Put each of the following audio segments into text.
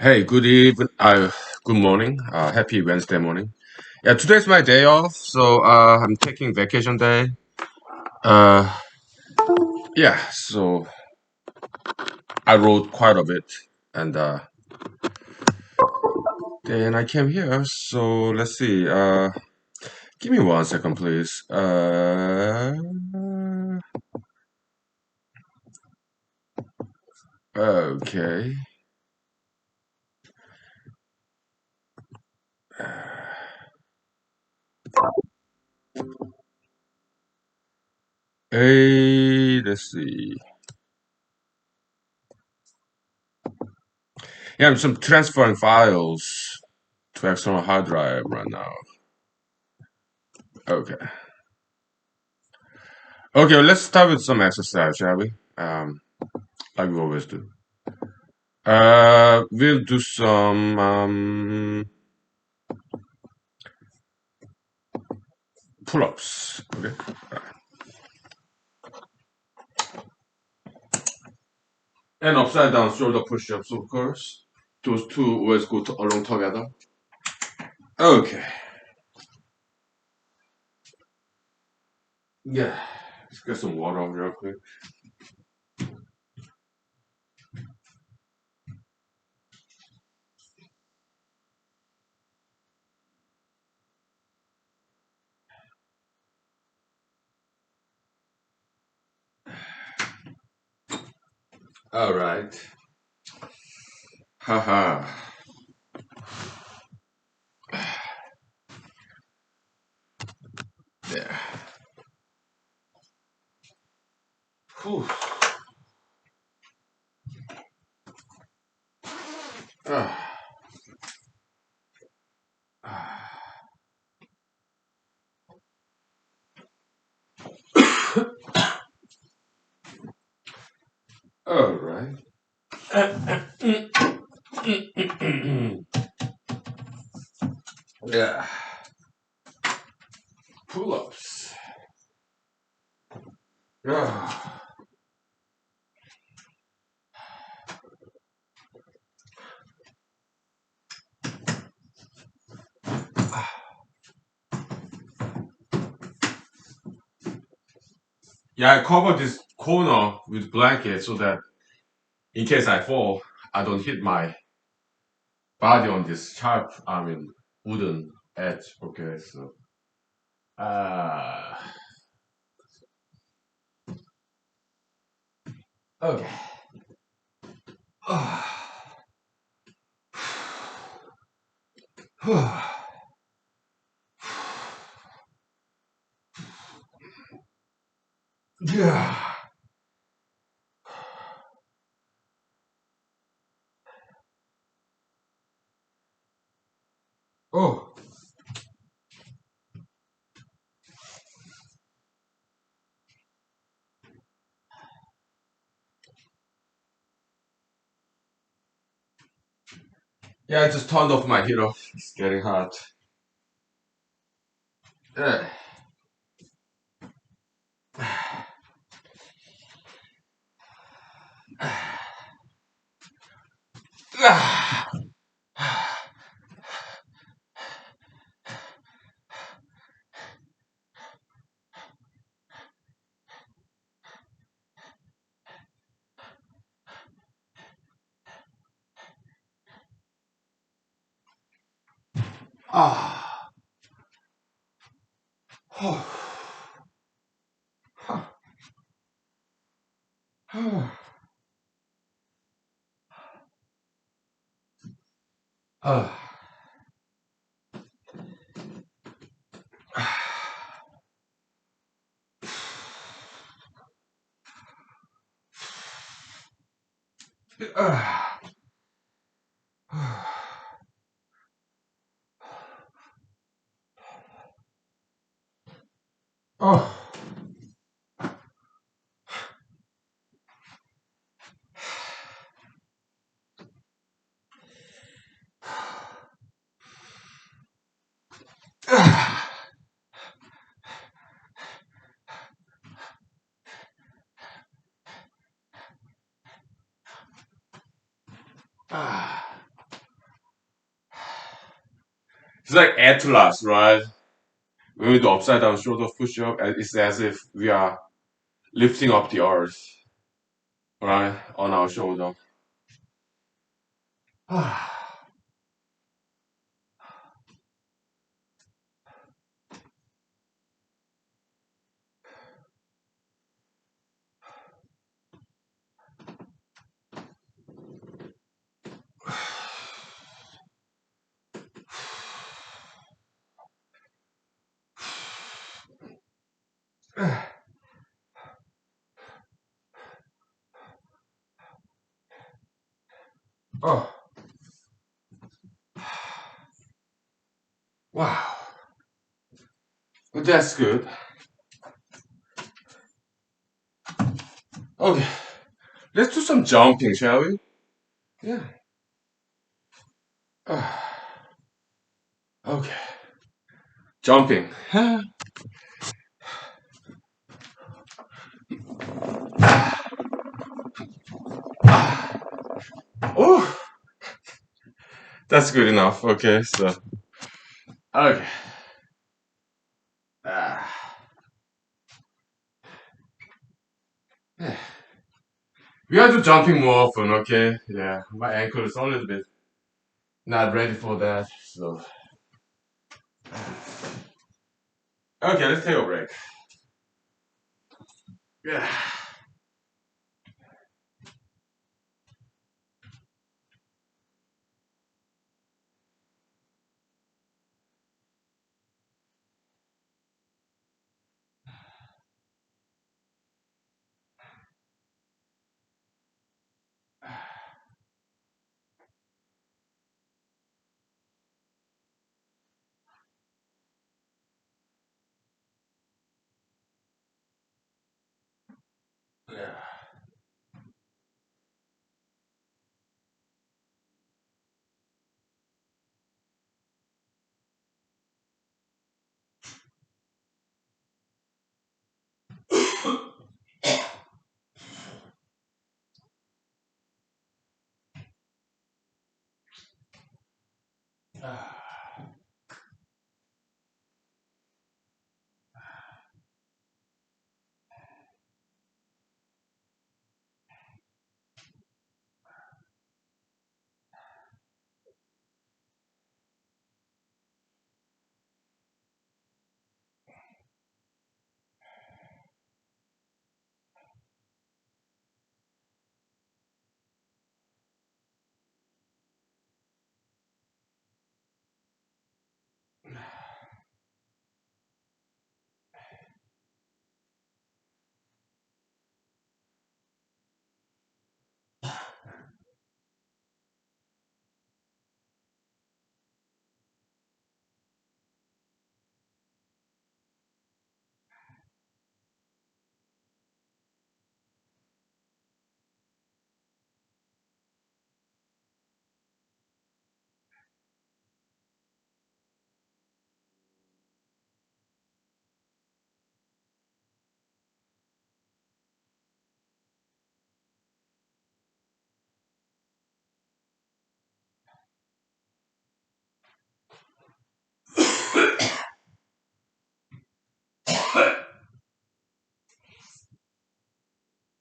Hey, good evening. Good morning. Happy Wednesday morning. Yeah, today's my day off, so I'm taking vacation day. Uh, yeah, so I wrote quite a bit, and then I came here. So let's see. Give me 1 second, please. Okay. Hey, let's see. Yeah, I'm some transferring files to external hard drive right now. Okay. Okay, well, let's start with some exercise, shall we? Like we always do. We'll do some pull-ups. Okay. And upside down shoulder push-ups, of course. Those two always go along together. Okay. Yeah. Let's get some water real quick. All right. Haha. Yeah. Whew. Ah. Ah. All right. Yeah. Pull-ups. Ah. Yeah, I covered this corner with blanket so that in case I fall, I don't hit my body on this sharp, wooden edge. Okay, so uh, okay. Yeah. Oh, yeah, I just turned off my heater. It's getting hot. Eh. Ah. Ah. Ah. Oh. Ah. It's like Atlas, right? When we do upside down shoulder push up, it's as if we are lifting up the earth, right, on our shoulder. Oh, wow. Well, that's good. Okay, let's do some jumping, shall we? Yeah. Okay. Jumping. Oh, that's good enough. Okay, so okay. Ah. We have to jumping more often. Okay. Yeah, my ankle is a little bit not ready for that. So okay, let's take a break. Yeah. Yeah.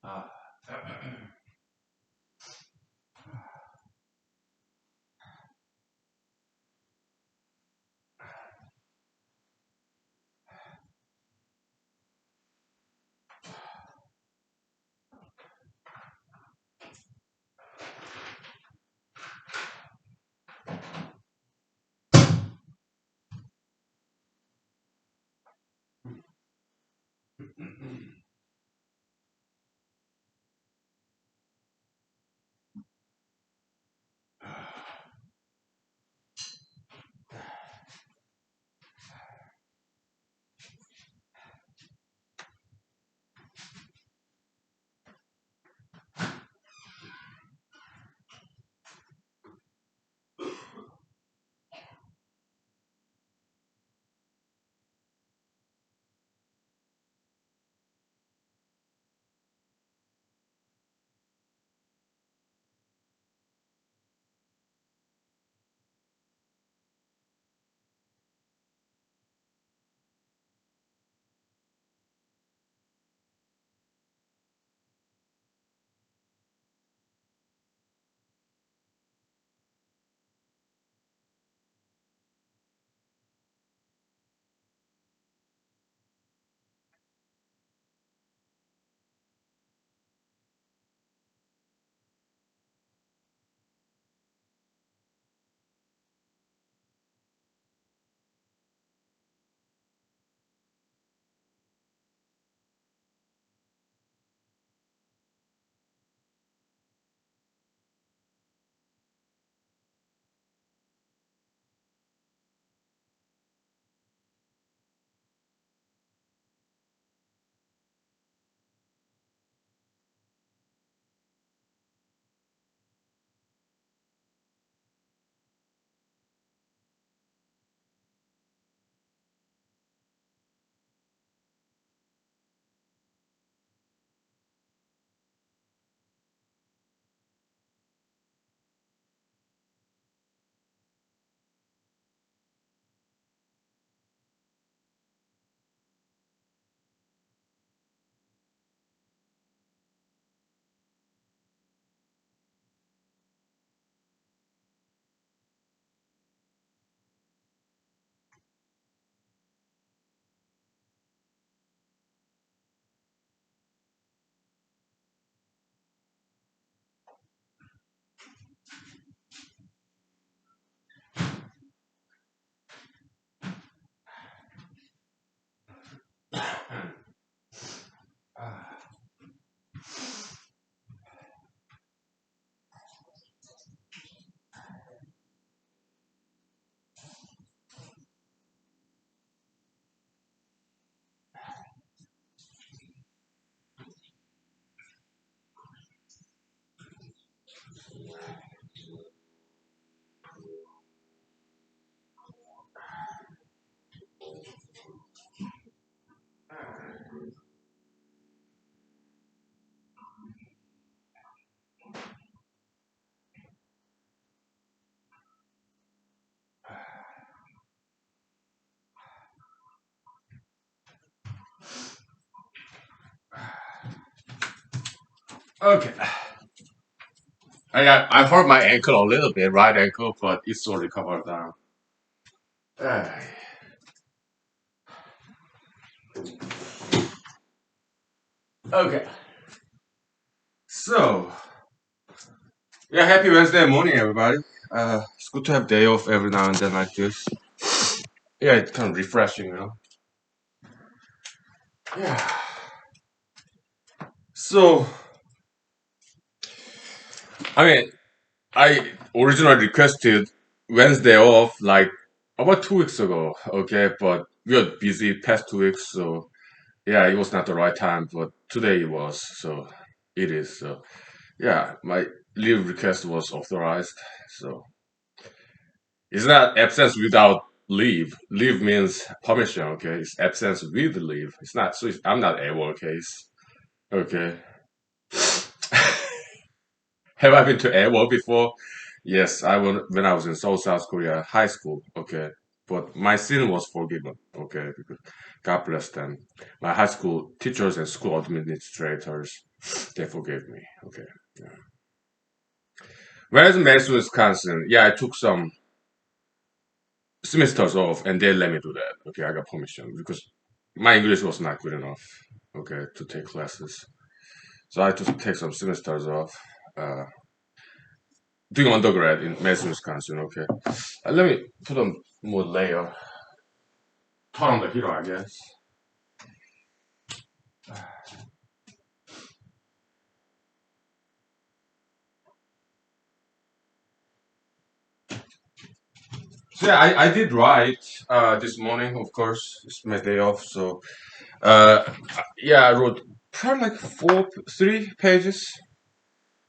Ah. Okay. I hurt my ankle a little bit, right ankle, but it's all recovered now. Uh, okay. So, yeah, happy Wednesday morning, everybody. It's good to have day off every now and then like this. Yeah, it's kind of refreshing, you know. Yeah. So, I mean, I originally requested Wednesday off like about 2 weeks ago, okay, but we were busy past 2 weeks, so yeah, it was not the right time, but today it was, so it is. So yeah, my leave request was authorized, so it's not absence without leave. Leave means permission, okay? It's absence with leave. It's not, so I'm not able case, okay? Have I been to AWOL before? Yes, I went when I was in Seoul, South Korea, high school. Okay, but my sin was forgiven. Okay, because God bless them. My high school teachers and school administrators, they forgave me. Okay. Yeah. Whereas in Madison, Wisconsin, yeah, I took some semesters off, and they let me do that. Okay, I got permission because my English was not good enough. Okay, to take classes, so I had to take some semesters off. Uh, doing undergrad in Madison, Wisconsin. Okay. Let me put on more layer. Turn on the heater, I guess. So yeah, I did write this morning. Of course, it's my day off. So uh, yeah, I wrote probably like 3 pages.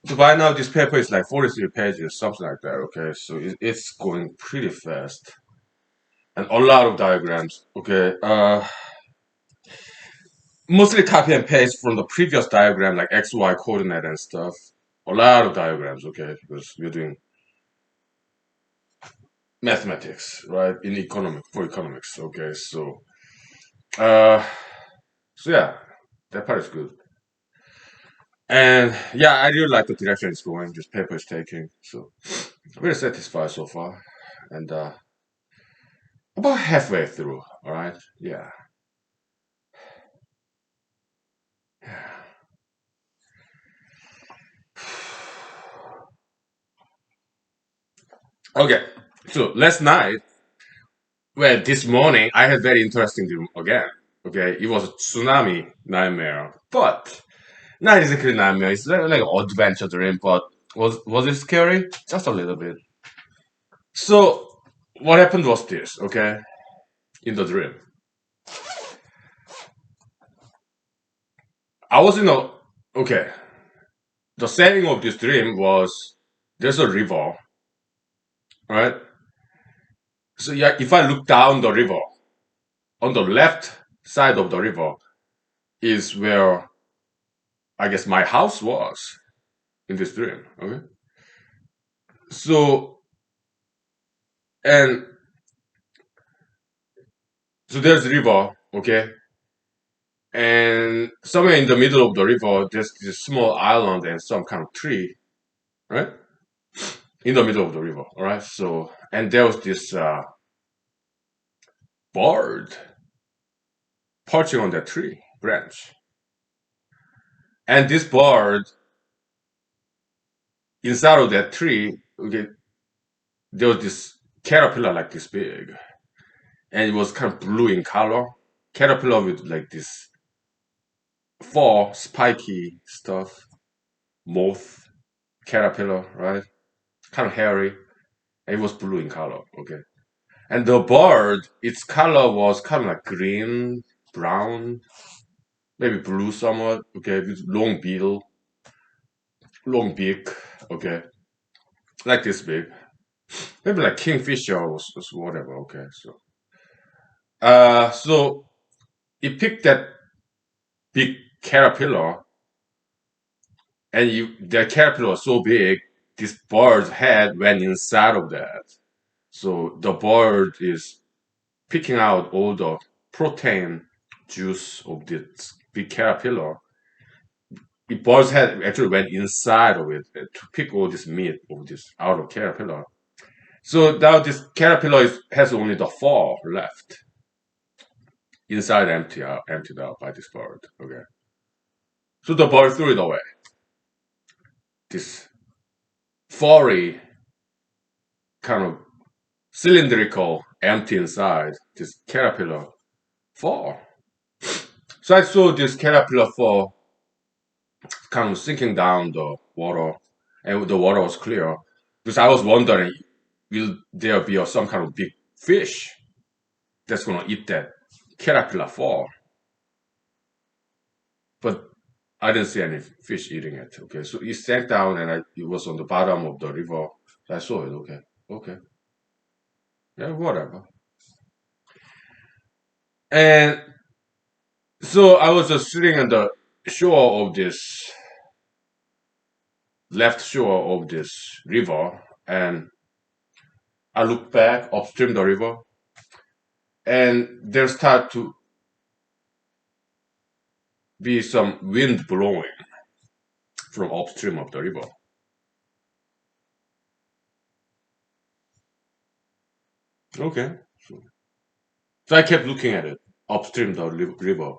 So by now this paper is like 43 pages, something like that. Okay, so it's going pretty fast and a lot of diagrams. Okay, mostly copy and paste from the previous diagram, like X, Y coordinate and stuff. A lot of diagrams. Okay, because we're doing mathematics, right? In economic for economics. Okay, uh, so yeah, that part is good. And yeah, I really like the direction it's going. This paper is taking. So I'm very satisfied so far, and about halfway through. All right, yeah. Okay, so last night, well, this morning I had very interesting dream again. Okay, it was a tsunami nightmare, but not exactly nightmare. It's like an adventure dream, but was it scary? Just a little bit. So what happened was this, okay? In the dream, I was in a okay. The setting of this dream was there's a river, right? So yeah, if I look down the river, on the left side of the river is where I guess my house was in this dream. Okay, so and so there's the river, okay, and somewhere in the middle of the river there's this small island and some kind of tree, right? In the middle of the river, all right. So and there was this bird perching on that tree branch, and this bird inside of that tree, okay, there was this caterpillar like this big, and it was kind of blue in color. Caterpillar with like this fur, spiky stuff, moth caterpillar, right? Kind of hairy, and it was blue in color. Okay, and the bird, its color was kind of like green, brown, maybe blue somewhat. Okay, with long bill, long beak. Okay, like this big, maybe like kingfisher or whatever. Okay, so it picked that big caterpillar, and the caterpillar was so big, this bird's head went inside of that. So the bird is picking out all the protein juice of this big caterpillar. The bird's head actually went inside of it to pick all this meat of this out of caterpillar. So now this caterpillar has only the fur left inside, emptied out by this bird. Okay, so the bird threw it away. This furry kind of cylindrical, empty inside this caterpillar fall. So I saw this caterpillar fall kind of sinking down the water, and the water was clear. Because I was wondering, will there be some kind of big fish that's gonna eat that caterpillar fall? But I didn't see any fish eating it. Okay, so it sank down, and it was on the bottom of the river. So I saw it. Okay, okay, yeah, whatever. And so I was just sitting on the shore of this left shore of this river, and I looked back upstream the river, and there started to be some wind blowing from upstream of the river. Okay, so I kept looking at it upstream the river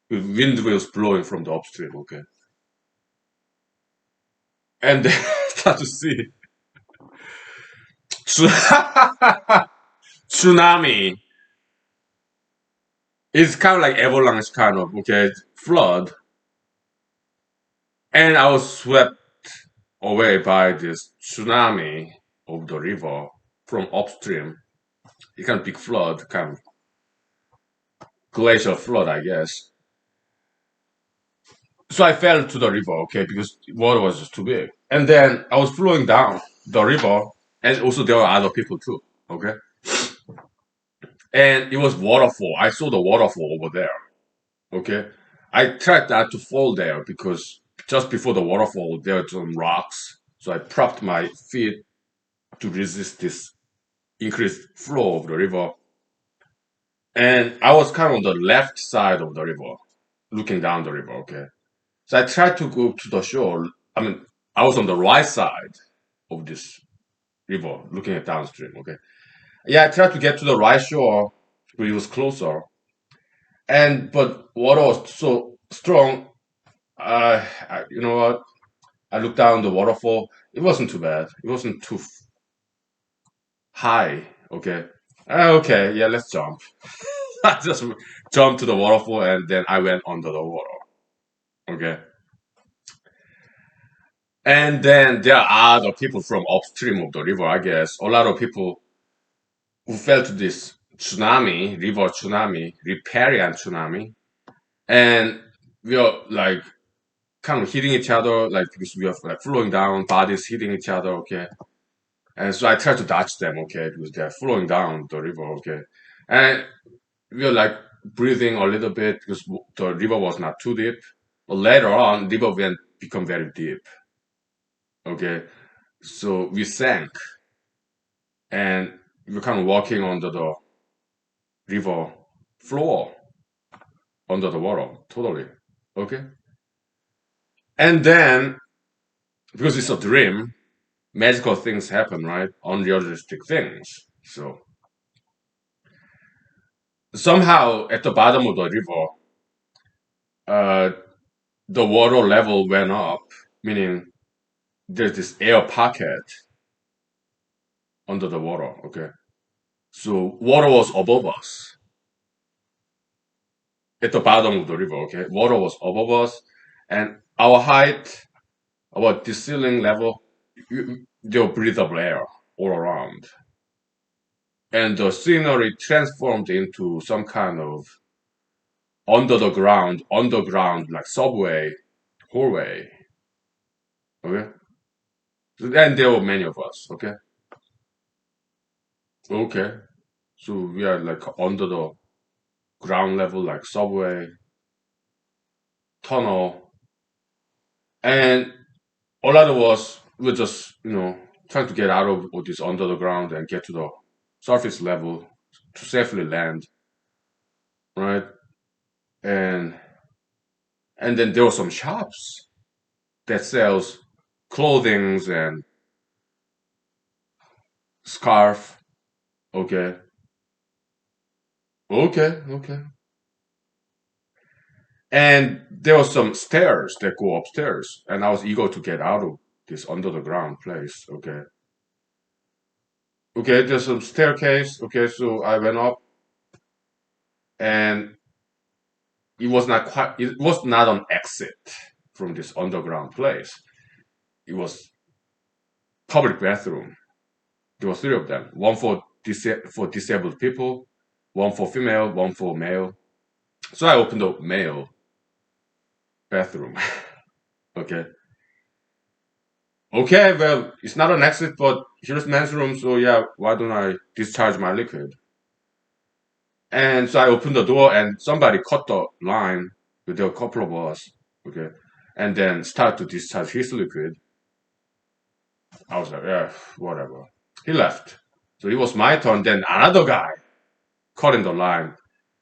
with wind wheels blowing from the upstream. Okay, and then I start to see tsunami. It's kind of like avalanche, kind of okay flood, and I was swept away by this tsunami of the river from upstream. It kind of big flood, kind of glacial flood, I guess. So I fell to the river, okay, because water was just too big. And then I was flowing down the river, and also there were other people too, okay. And it was waterfall. I saw the waterfall over there, okay. I tried not to fall there because just before the waterfall there were some rocks, so I propped my feet to resist this increased flow of the river. And I was kind of on the left side of the river, looking down the river, okay? So I tried to go to the shore. I mean, I was on the right side of this river, looking at downstream, okay? Yeah, I tried to get to the right shore, but it was closer. But water was so strong, you know what? I looked down the waterfall. It wasn't too bad. It wasn't too high, okay? Okay, yeah, let's jump. I just jumped to the waterfall and then I went under the water. Okay. And then there are other people from upstream of the river, I guess. A lot of people who fell to this tsunami, river tsunami, riparian tsunami. And we are like kind of hitting each other, like because we are like flowing down, bodies hitting each other, okay. And so I try to dodge them, okay, because they're flowing down the river, okay. And we were like breathing a little bit because the river was not too deep. But later on, river went become very deep. Okay, so we sank and we were kind of walking under the river floor, under the water, totally. Okay, and then because it's a dream, magical things happen, right? Unrealistic things. So somehow at the bottom of the river, uh, the water level went up, meaning there's this air pocket under the water. Okay, so water was above us at the bottom of the river. Okay, water was above us, and our height, about the ceiling level, there was breathable air all around, and the scenery transformed into some kind of underground like subway hallway. Okay, And there were many of us. Okay, okay. So we are like under the ground level, like subway, tunnel, and all other was we're just trying to get out of all this under the ground and get to the surface level to safely land, right? And and then there were some shops that sells clothings and scarf. Okay, okay. And there were some stairs that go upstairs, and I was eager to get out of this under the ground place. Okay, okay. There's some staircase. Okay, so I went up, and it was not an exit from this underground place. It was public bathroom. There were three of them. One for disabled people, one for female, one for male. So I opened the male bathroom. Okay. Okay, well, it's not an exit, but here's men's room, so yeah, why don't I discharge my liquid? And so I opened the door, and somebody cut the line with a couple of us, okay, and then start to discharge his liquid. I was like, yeah, whatever. He left. So it was my turn. Then another guy caught in the line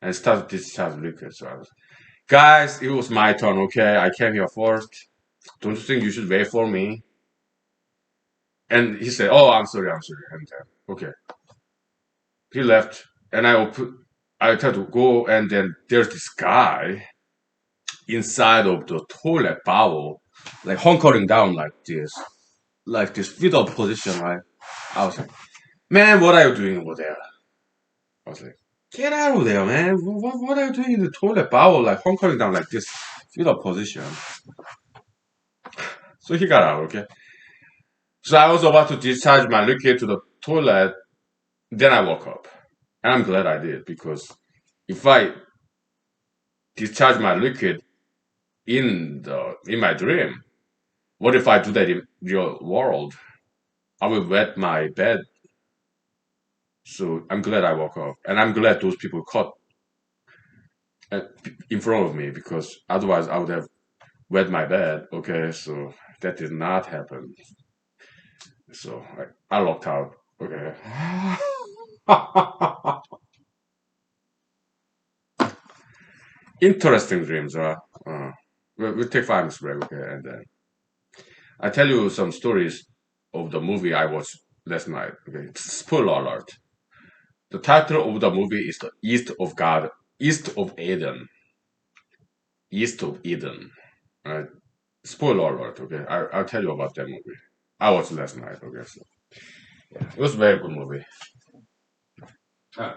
and started discharging liquid. So I was, guys, it was my turn. Okay, I came here first. Don't you think you should wait for me? And he said, oh, I'm sorry, I'm sorry. And okay, he left, and I tried to go, and then there's this guy inside of the toilet bowl, like hunkering down like this fetal position. Right? I was like, man, what are you doing over there? I was like, get out of there, man. What are you doing in the toilet bowl, like hunkering down like this fetal position? So he got out, okay? So I was about to discharge my liquid to the toilet. Then I woke up. And I'm glad I did because if I discharge my liquid in my dream, what if I do that in real world? I will wet my bed. So I'm glad I woke up. And I'm glad those people caught uh, in front of me because otherwise I would have wet my bed. Okay, so that did not happen. So I locked out. Okay. Interesting dreams, right? We'll take 5 minutes break, okay? And then I tell you some stories of the movie I watched last night. Okay, spoiler alert. The title of the movie is The East of God, East of Eden, East of Eden. Right? Spoiler alert. Okay, I'll tell you about that movie. I watched last night. Okay, so yeah, it was a very good movie. Uh,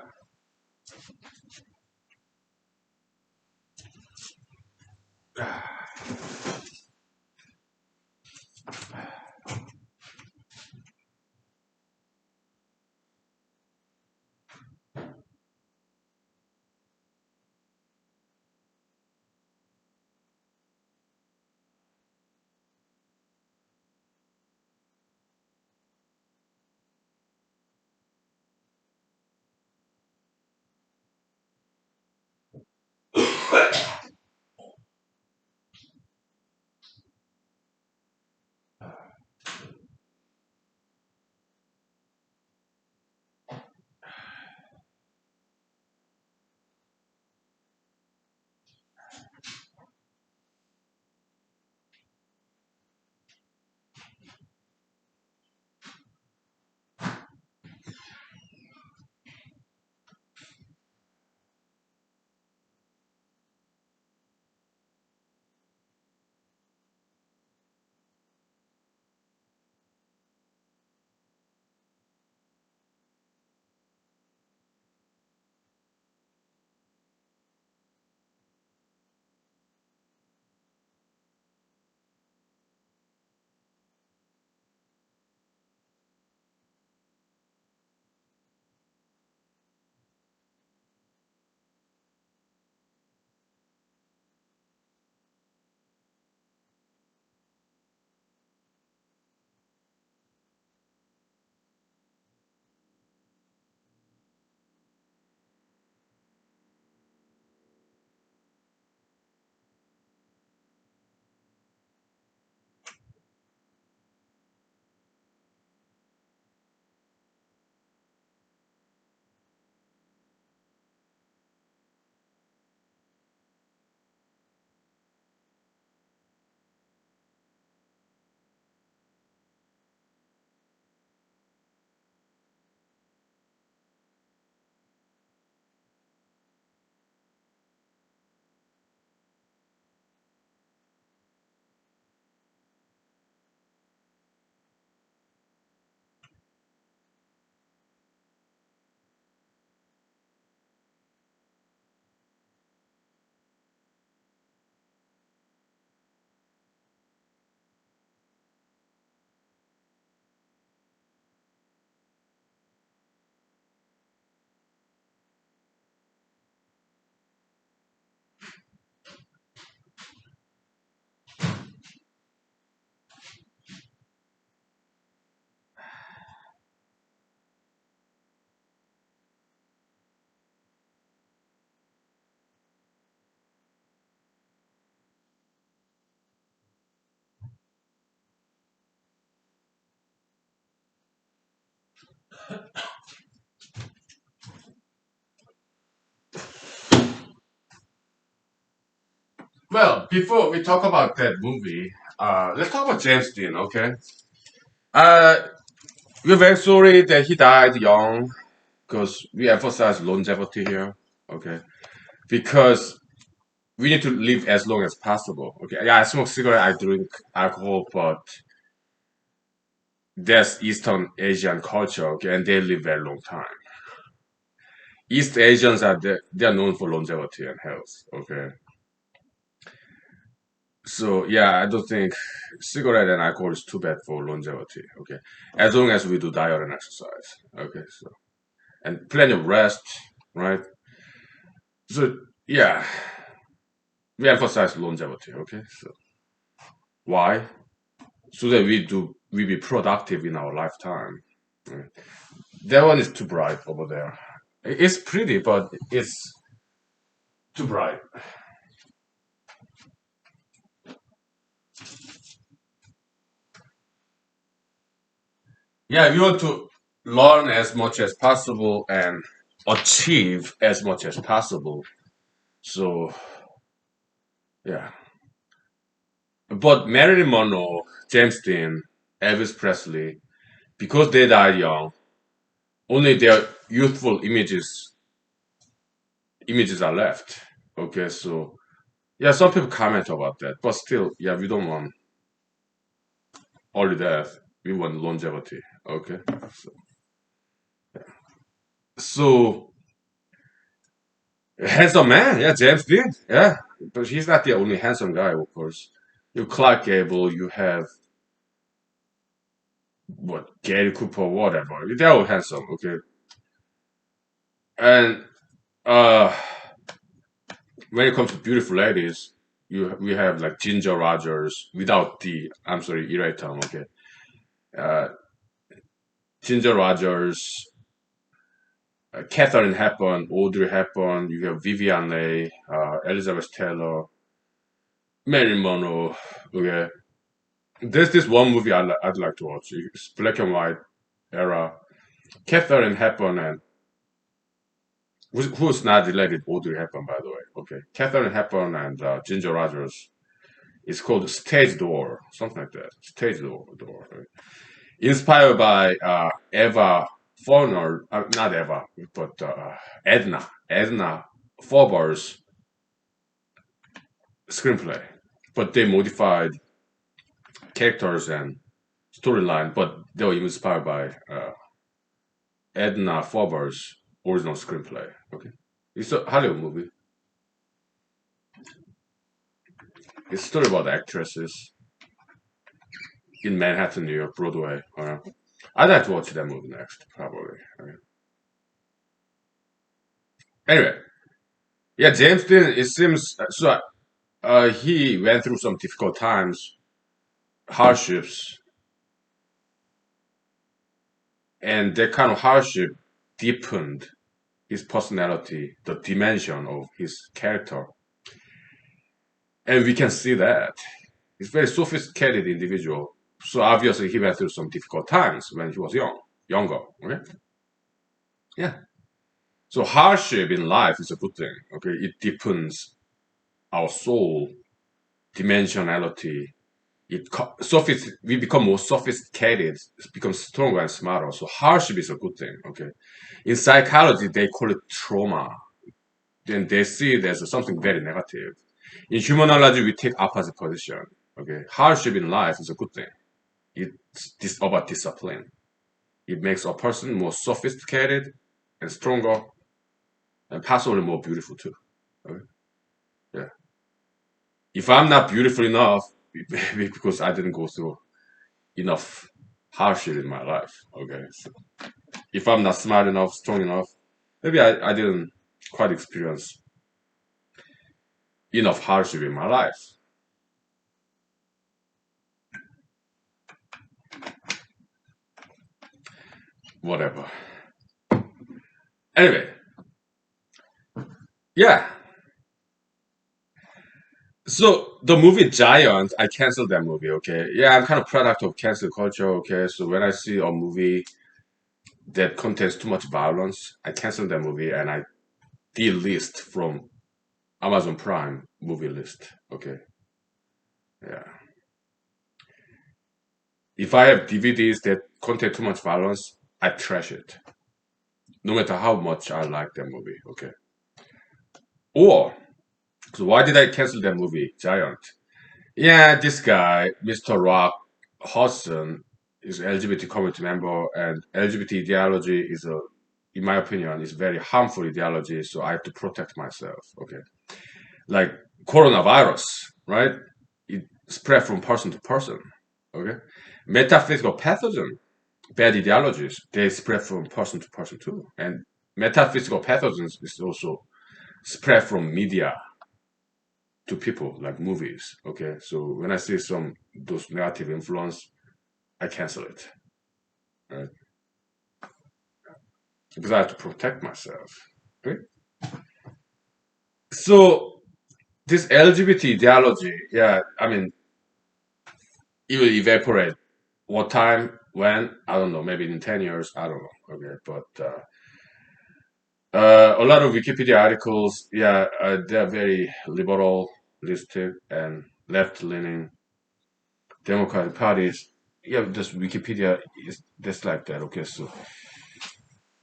Well, before we talk about that movie, let's talk about James Dean, okay? Uh, we're very sorry that he died young because we emphasize longevity here, okay? Because we need to live as long as possible, okay? Yeah, I smoke cigarette, I drink alcohol, but that's Eastern Asian culture, okay? And they live very long time. East Asians they are known for longevity and health, okay? So yeah, I don't think cigarette and alcohol is too bad for longevity. Okay, as long as we do diet and exercise. Okay, so and plenty of rest, right? So yeah, we emphasize longevity. Okay, so why? So that we be productive in our lifetime. Right? That one is too bright over there. It's pretty, but it's too bright. Yeah, we want to learn as much as possible and achieve as much as possible. So yeah, but Marilyn Monroe, James Dean, Elvis Presley, because they died young, only their youthful images are left. Okay, so yeah, some people comment about that, but still, yeah, we don't want early death. We want longevity. Okay, so handsome man, yeah, James Dean, yeah, but he's not the only handsome guy, of course. You Clark Gable, you have what Gary Cooper, whatever. They're all handsome, okay, and uh when it comes to beautiful ladies, we have like Ginger Rogers without the I'm sorry, Iratom, okay. Uh, Ginger Rogers, Catherine Hepburn, Audrey Hepburn, you have Vivian Leigh, Elizabeth Taylor, Marilyn Monroe. Okay, there's this one movie I'd like to watch. It's black and white era. Catherine Hepburn and who's not related to Audrey Hepburn, by the way. Okay, Catherine Hepburn and Ginger Rogers. It's called Stage Door, something like that. Stage Door. Right? Inspired by Eva Foner, not Eva, but Edna Fober's screenplay. But they modified characters and storyline, but they were inspired by Edna Fober's original screenplay. Okay, it's a Hollywood movie. It's a story about actresses in Manhattan, New York, Broadway. I'd like to watch that movie next, probably. Okay. Anyway, yeah, James Dean. It seems so. He went through some difficult times, hardships, and that kind of hardship deepened his personality, the dimension of his character, and we can see that he's a very sophisticated individual. So obviously, he went through some difficult times when he was younger. Okay, yeah. So hardship in life is a good thing. Okay, it deepens our soul, dimensionality, we become more sophisticated, become stronger and smarter. So hardship is a good thing. Okay, in psychology they call it trauma. Then they see it as something very negative. In humanology we take opposite position. Okay, hardship in life is a good thing. It's about discipline. It makes a person more sophisticated and stronger and possibly more beautiful too. Okay? Yeah. If I'm not beautiful enough, because I didn't go through enough hardship in my life. Okay, so if I'm not smart enough, strong enough, maybe I didn't quite experience enough hardship in my life. Whatever. Anyway, yeah. So the movie Giant, I canceled that movie. Okay, yeah, I'm kind of product of cancel culture. Okay, so when I see a movie that contains too much violence, I cancel that movie and I delist from Amazon Prime movie list. Okay, yeah. If I have DVDs that contain too much violence, I trash it, no matter how much I like that movie. Okay. Or so why did I cancel that movie, Giant? Yeah, this guy, Mr. Rock Hudson, is an LGBT community member, and LGBT ideology is a, in my opinion, is very harmful ideology. So I have to protect myself. Okay, like coronavirus, right? It spread from person to person. Okay, metaphysical pathogen, bad ideologies, they spread from person to person too, and metaphysical pathogens is also spread from media to people like movies. Okay, so when I see some those negative influence, I cancel it, right? Because I have to protect myself. Okay, so this LGBT ideology, yeah, I mean, it will evaporate. What time? When? I don't know. Maybe in 10 years. I don't know. Okay, but a lot of Wikipedia articles, yeah, they are very liberalistic and left-leaning democratic parties. Yeah, this Wikipedia is just like that. Okay, so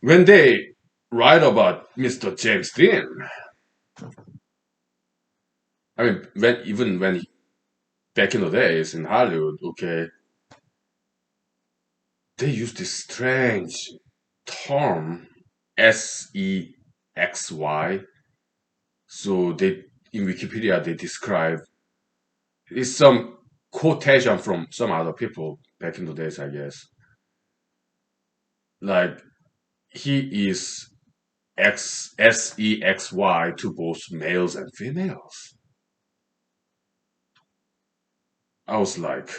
when they write about Mr. James Dean, I mean, when back in the days in Hollywood, okay, they use this strange term SEXY. So they in Wikipedia they describe it's some quotation from some other people back in the days, I guess. Like he is SEXY to both males and females. I was like,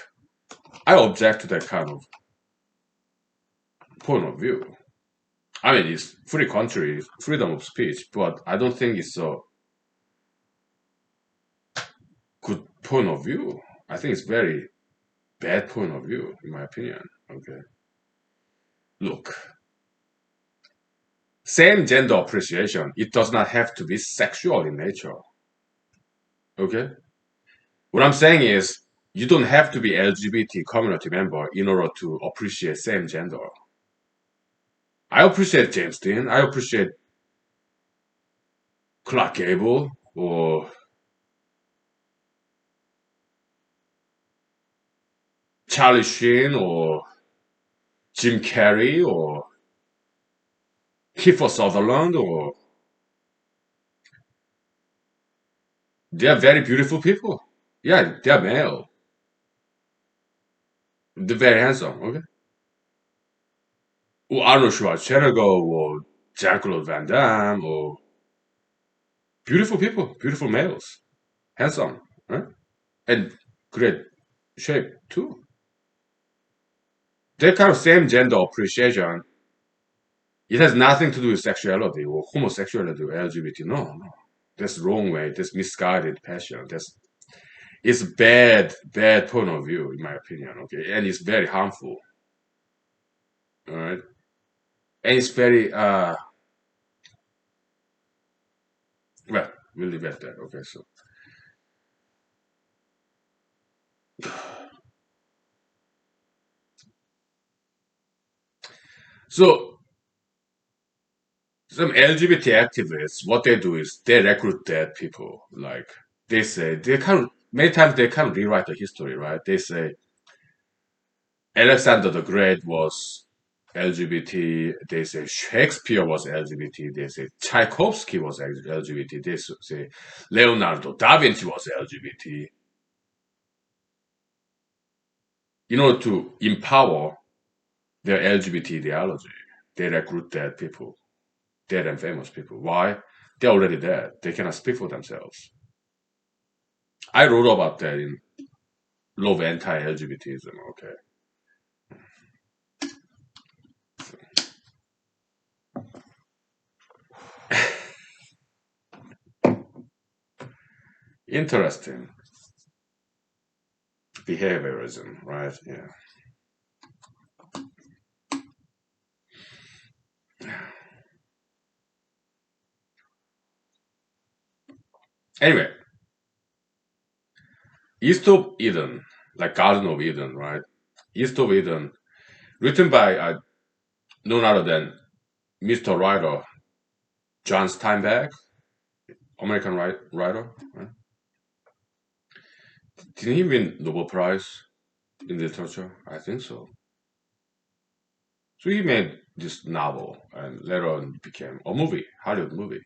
I object to that kind of point of view. I mean, it's free country, freedom of speech, but I don't think it's a good point of view. I think it's very bad point of view, in my opinion. Okay, look, same gender appreciation. It does not have to be sexual in nature. Okay, what I'm saying is you don't have to be LGBT community member in order to appreciate same gender. I appreciate James Dean. I appreciate Clark Gable or Charlie Sheen or Jim Carrey or Kiefer Sutherland or they are very beautiful people. Yeah, they are male. They're very handsome. Okay. Or Arnold Schwarzenegger or Jean-Claude Van Damme or beautiful people, beautiful males, handsome, right? And great shape too. That kind of same gender appreciation, it has nothing to do with sexuality or homosexuality or LGBT. No, no. That's wrong way. That's misguided passion. It's bad point of view in my opinion. Okay, and it's very harmful. All right, and it's very well, we'll leave it at that. Okay, so some LGBT activists, what they do is they recruit dead people. Like they say, they can many times they can rewrite the history, right? They say Alexander the Great was LGBT. They say Shakespeare was LGBT. They say Tchaikovsky was LGBT. They say Leonardo da Vinci was LGBT. In order to empower their LGBT ideology, they recruit dead people, dead and famous people. Why? They're already dead. They cannot speak for themselves. I wrote about that in Love Anti-LGBTism. Okay, interesting behaviorism, right? Yeah. Anyway, East of Eden, like Garden of Eden, right? East of Eden, written by none other than Mr. Writer John Steinbeck, American writer. Right? Didn't he win Nobel Prize in literature? I think so. So he made this novel, and later on it became a movie, Hollywood movie.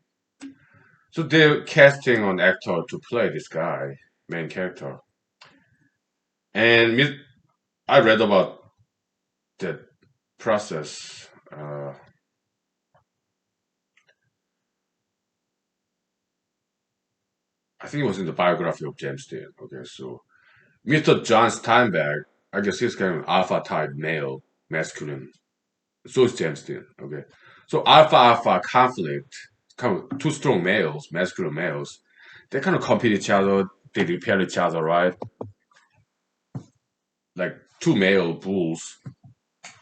So they're casting an actor to play this guy, main character. And I read about the process. I think it was in the biography of James Dean. Okay, so Mr. John Steinbeck, I guess he's kind of alpha type male, masculine. So is James Dean. Okay, so alpha alpha conflict, kind of two strong males, masculine males. They kind of compete each other. They repair each other, right? Like two male bulls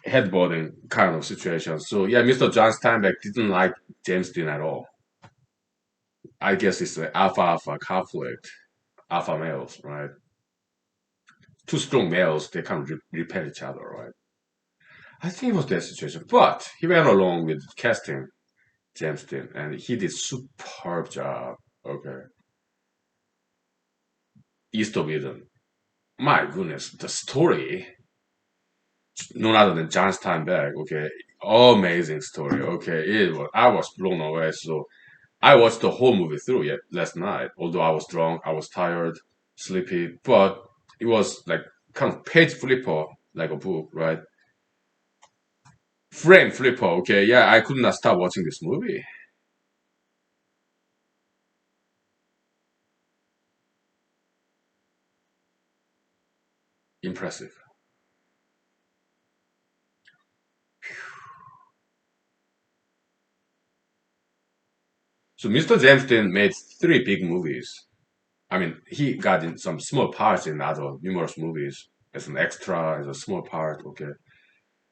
headbutting kind of situation. So yeah, Mr. John Steinbeck didn't like James Dean at all. I guess it's an alpha alpha conflict, alpha males, right? Two strong males, they kind of repel each other, right? I think it was that situation. But he went along with casting James Dean, and he did superb job. Okay, East of Eden. My goodness, the story, none other than John Steinbeck. Okay, amazing story. Okay, I was blown away. So I watched the whole movie through yet last night. Although I was drunk, I was tired, sleepy, but it was like kind of page flipper, like a book, right? Frame flipper. Okay, yeah, I could not stop watching this movie. Impressive. So Mr. James Dean made three big movies. I mean, he got in some small parts in other numerous movies as an extra, as a small part. Okay,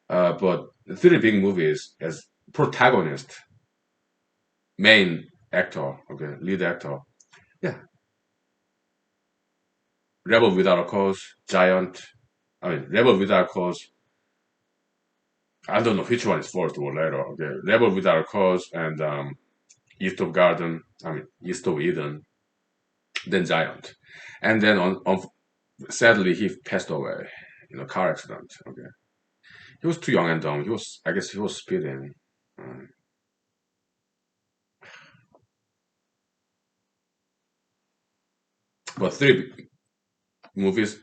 but the three big movies as protagonist, main actor. Okay, lead actor. Yeah, Rebel Without a Cause, Giant. I mean, Rebel Without a Cause. I don't know which one is first or later. Okay, Rebel Without a Cause and East of Garden. I mean, East of Eden. Then Giant, and then on sadly he passed away in a car accident. Okay, he was too young and dumb. I guess, he was speeding. Um, but three movies,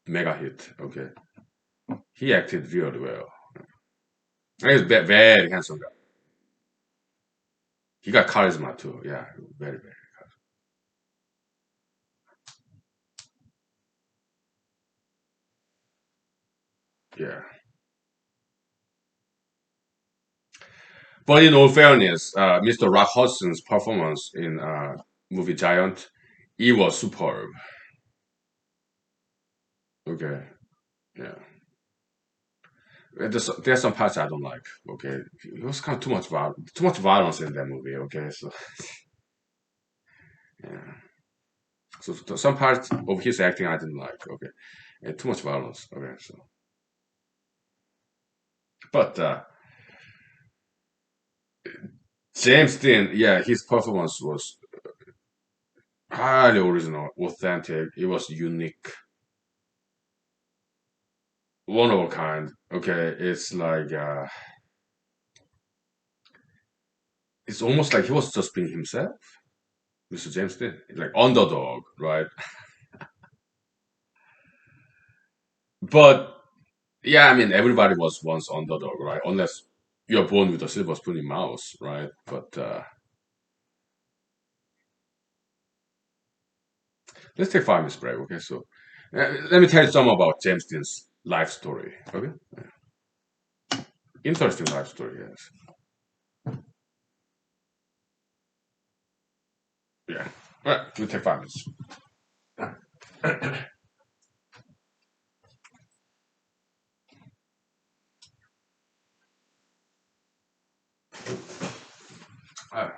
mega hit. Okay, he acted really well. And he's very handsome guy. He got charisma too. Yeah, very very. Yeah. But in all fairness, Mr. Rock Hudson's performance in movie Giant, it was superb. Okay, yeah. There's some parts I don't like. Okay, it was kind of too much violence in that movie. Okay, so yeah, so some parts of his acting I didn't like. Okay, too much violence. Okay, so but James Dean, yeah, his performance was highly original, authentic. It was unique, one of a kind. Okay, it's almost like he was just being himself, Mr. James Dean, like underdog, right? But yeah, I mean, everybody was once underdog, right? Unless you're born with a silver spoon in mouth, right? But let's take 5 minutes break, okay? So let me tell you some about James Dean's life story, okay? Interesting life story, yes. Yeah. All right, we'll take 5 minutes. All right.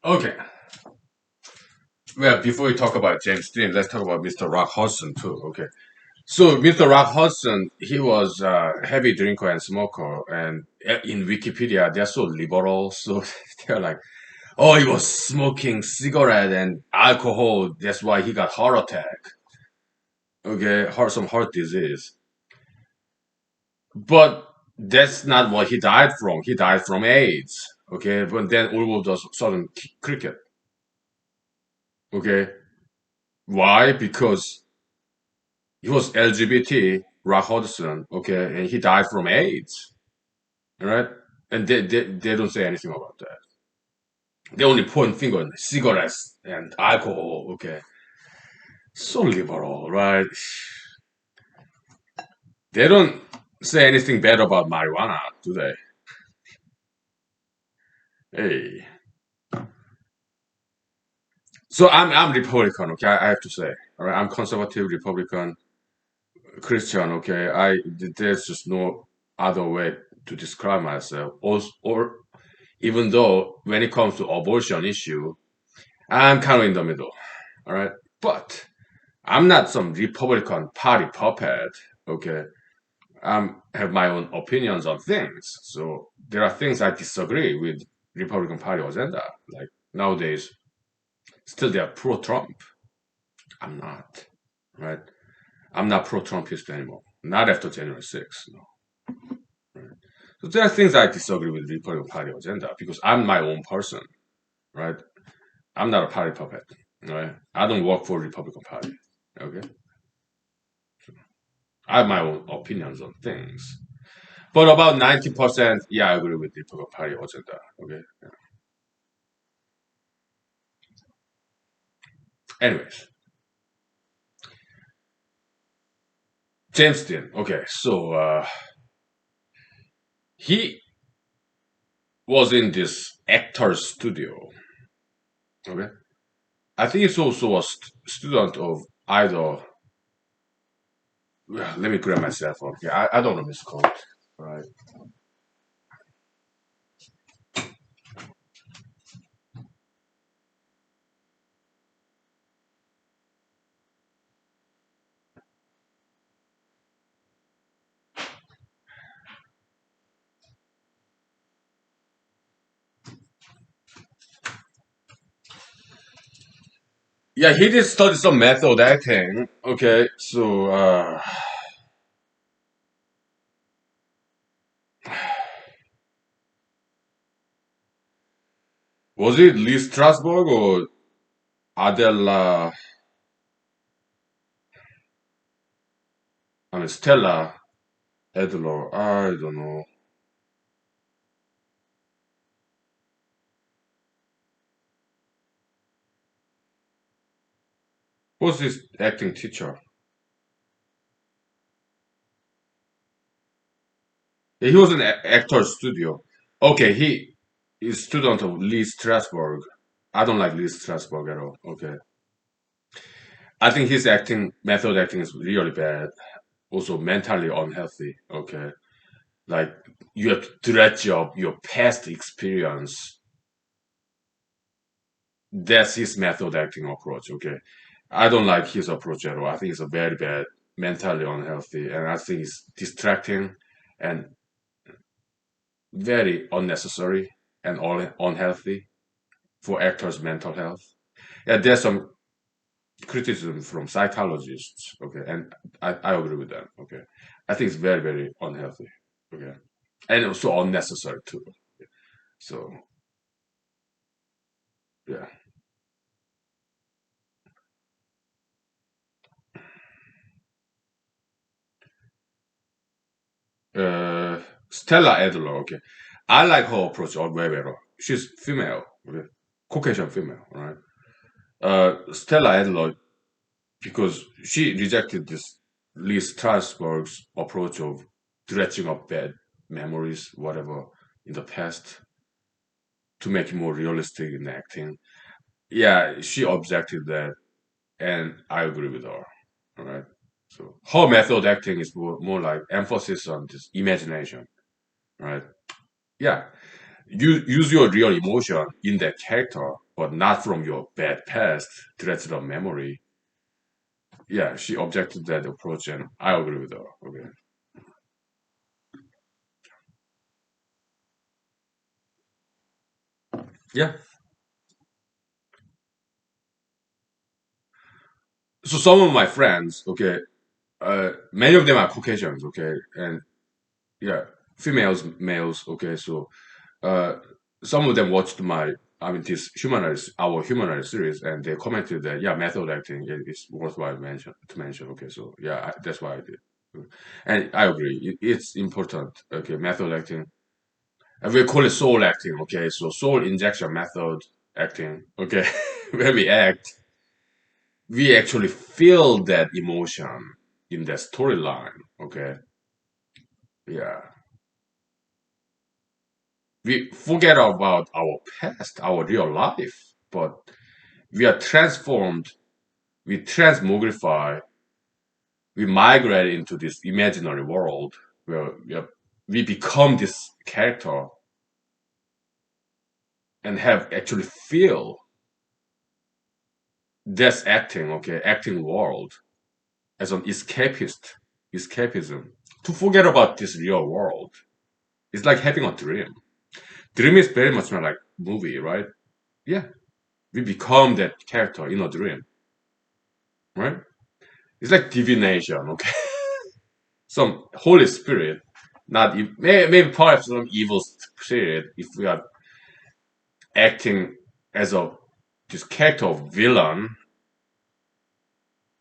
Okay. Well, before we talk about James Dean, let's talk about Mr. Rock Hudson too. Okay. So Mr. Rock Hudson, he was a heavy drinker and smoker, and in Wikipedia they're so liberal, so they're like, oh, he was smoking cigarette and alcohol. That's why he got heart attack. Okay, some heart disease. But that's not what he died from. He died from AIDS. Okay, but then all of a sudden cricket. Okay, why? Because he was LGBT, Rock Hudson. Okay, and he died from AIDS. All right, and they don't say anything about that. They only point finger on cigarettes and alcohol. Okay, so liberal, right? They don't say anything bad about marijuana, do they? Hey. So I'm Republican, okay? I have to say. All right, I'm conservative Republican Christian, okay? There's just no other way to describe myself. Or even though when it comes to abortion issue, I'm kind of in the middle. All right. But I'm not some Republican Party puppet, okay? I have my own opinions on things. So there are things I disagree with Republican Party agenda. Like nowadays, still they are pro-Trump. I'm not, right? I'm not pro-Trumpist anymore. Not after January 6th, no. Right? So there are things I disagree with Republican Party agenda because I'm my own person, right? I'm not a party puppet, right? I don't work for Republican Party, okay? I have my own opinions on things. But about 90%, yeah, I agree with the Republican Party agenda, okay? Yeah. Anyways, James Dean, okay, so he was in this actor's studio, okay? I think he's also a student of either. Let me grab my cell phone. Yeah, I don't know this code. Right. Yeah, he did study some method acting. Okay, so was it Lee Strasberg or Adela? I mean Stella Adler. I don't know. Who's his acting teacher? Yeah, he was an actor studio. Okay, he is student of Lee Strasberg. I don't like Lee Strasberg at all. Okay, I think his acting method acting is really bad. Also mentally unhealthy. Okay, like you have to dredge your past experience. That's his method acting approach. Okay, I don't like his approach at all. I think it's a very bad, mentally unhealthy, and I think it's distracting and very unnecessary and all unhealthy for actors' mental health. Yeah, there's some criticism from psychologists. Okay, and I agree with them. Okay, I think it's very very unhealthy. Okay, and also unnecessary too. So yeah. Uh, Stella Adler. Okay, I like her approach way better. She's female. Okay, Caucasian female, right? Stella Adler because she rejected this Lee Strasberg's approach of dredging up bad memories, whatever, in the past to make it more realistic in acting. Yeah, she objected that, and I agree with her. All right. So her method acting is more like emphasis on this imagination, right? Yeah, you use your real emotion in that character, but not from your bad past, threats of memory. Yeah, she objected to that approach, and I agree with her. Okay. Yeah. So some of my friends, okay, many of them are Caucasians, okay, and yeah, females, males, okay. So uh, some of them watched I mean, this our humanized series, and they commented that yeah, method acting is worthwhile mention. Okay, so yeah, that's why I did, and I agree, it's important. Okay, method acting, and we call it soul acting. Okay, so soul injection method acting. Okay, when we act, we actually feel that emotion in the storyline. Okay, yeah, we forget about our past, our real life, but we are transformed, we transmogrify, we migrate into this imaginary world where we become this character and have actually feel this acting, okay, acting world as an escapism, to forget about this real world. It's like having a dream. Dream is very much like movie, right? Yeah, we become that character in a dream, right? It's like divination, okay? Some Holy Spirit, not maybe perhaps some evil spirit if we are acting as a this character of villain,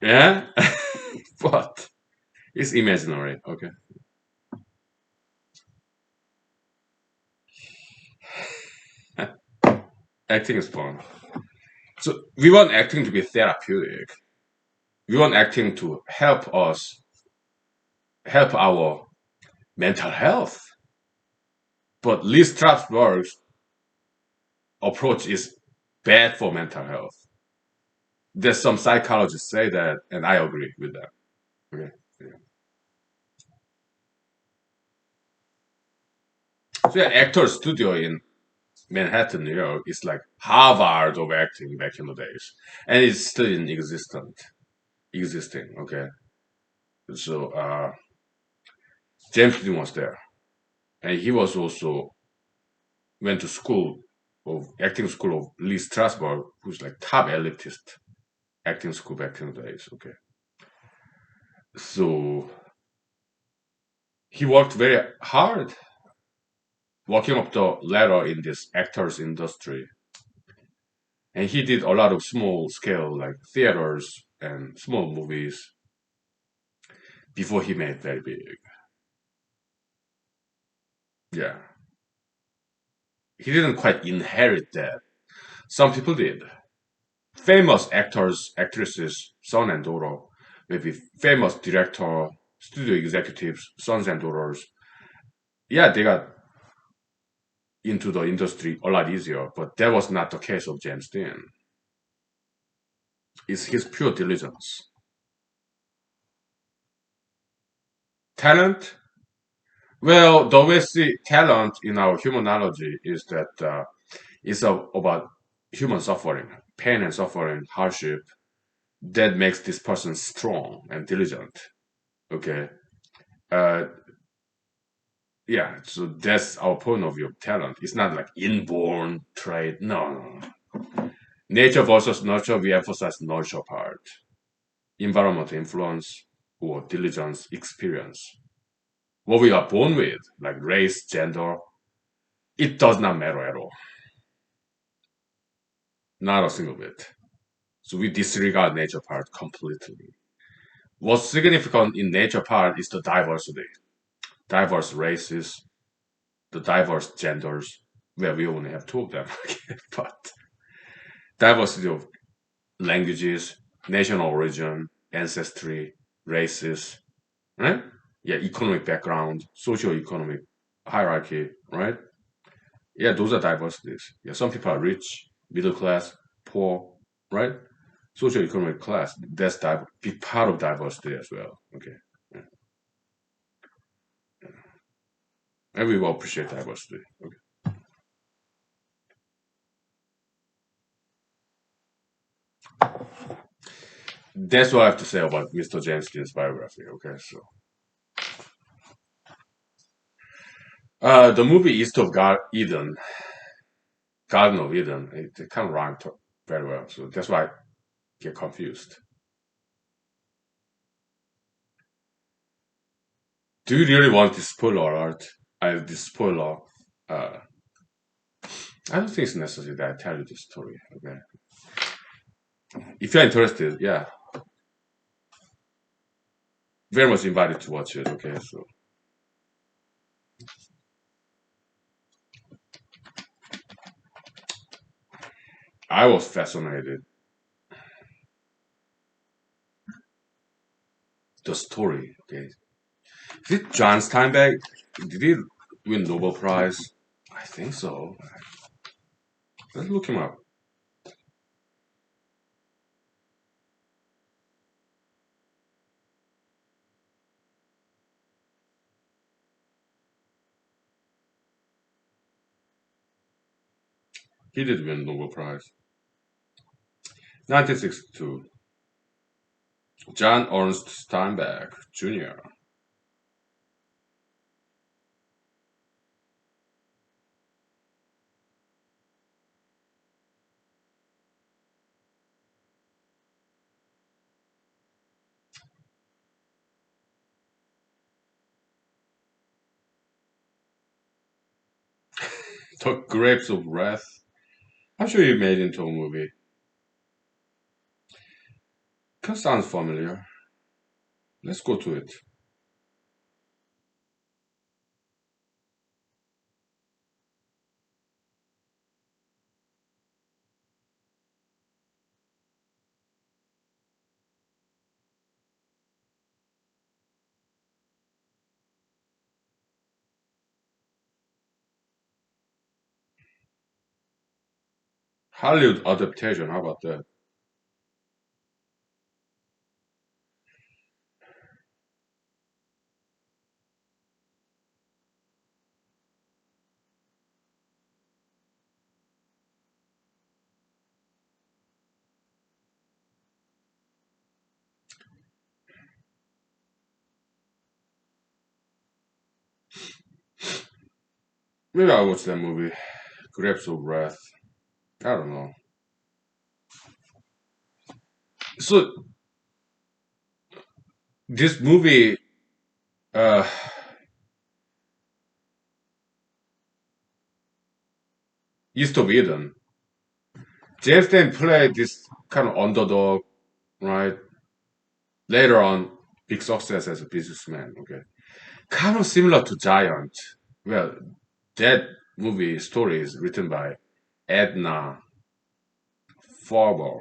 yeah. But it's imaginary, okay. Acting is fun. So we want acting to be therapeutic. We want acting to help us, help our mental health. But Lee Strasberg's approach is bad for mental health. There's some psychologists say that, and I agree with that. Okay. Yeah. So yeah, actor studio in Manhattan, New York is like Harvard of acting back in the days, and it's still in existing. Okay, so James Dean was there, and he was also went to school of acting school of Lee Strasberg, who's like top elitist acting school back in the days. Okay, so he worked very hard, working up the ladder in this actors industry, and he did a lot of small scale like theaters and small movies before he made very big. Yeah, he didn't quite inherit that. Some people did. Famous actors, actresses, son and daughter, maybe famous director, studio executives, sons and daughters. Yeah, they got into the industry a lot easier, but that was not the case of James Dean. It's his pure diligence. Talent? Well, the way we see talent in our humanology is that it's about human suffering, pain and suffering, hardship, that makes this person strong and diligent. Okay. Uh, yeah. So that's our point of view of talent. It's not like inborn trait. No, no, no. Nature versus nurture. We emphasize nurture part. Environmental influence or diligence, experience. What we are born with, like race, gender, it does not matter at all. Not a single bit. So we disregard nature part completely. What's significant in nature part is the diversity, diverse races, the diverse genders, where we only have two of them, but diversity of languages, national origin, ancestry, races, right? Yeah, economic background, socio-economic hierarchy, right? Yeah, those are diversities. Yeah, some people are rich, middle class, poor, right? Socio-economic class, that's big part of diversity as well. Okay. Yeah. And we will appreciate diversity. Okay. That's what I have to say about Mr. James Dean's biography. Okay, so the movie East of Eden, Garden of Eden, it kind of rhymed very well, so that's why I get confused. Do you really want this spoiler alert? This spoiler. Uh, I don't think it's necessary that I tell you the story. Okay, if you're interested, yeah, very much invited to watch it. Okay, so I was fascinated. The story. Okay, is it John Steinbeck? Did he win Nobel Prize? I think so. Let's look him up. He did win Nobel Prize. 1962. John Ernst Steinbeck Jr. The Grapes of Wrath. I'm sure you made it into a movie. That sounds familiar. Let's go to it. Hollywood adaptation. How about that? Maybe I'll watch that movie. Grapes of Wrath. I don't know. So this movie, uh, East of Eden. James Dean played this kind of underdog, right? Later on, big success as a businessman. Okay, kind of similar to Giant. Well, that movie story is written by Edna Farber,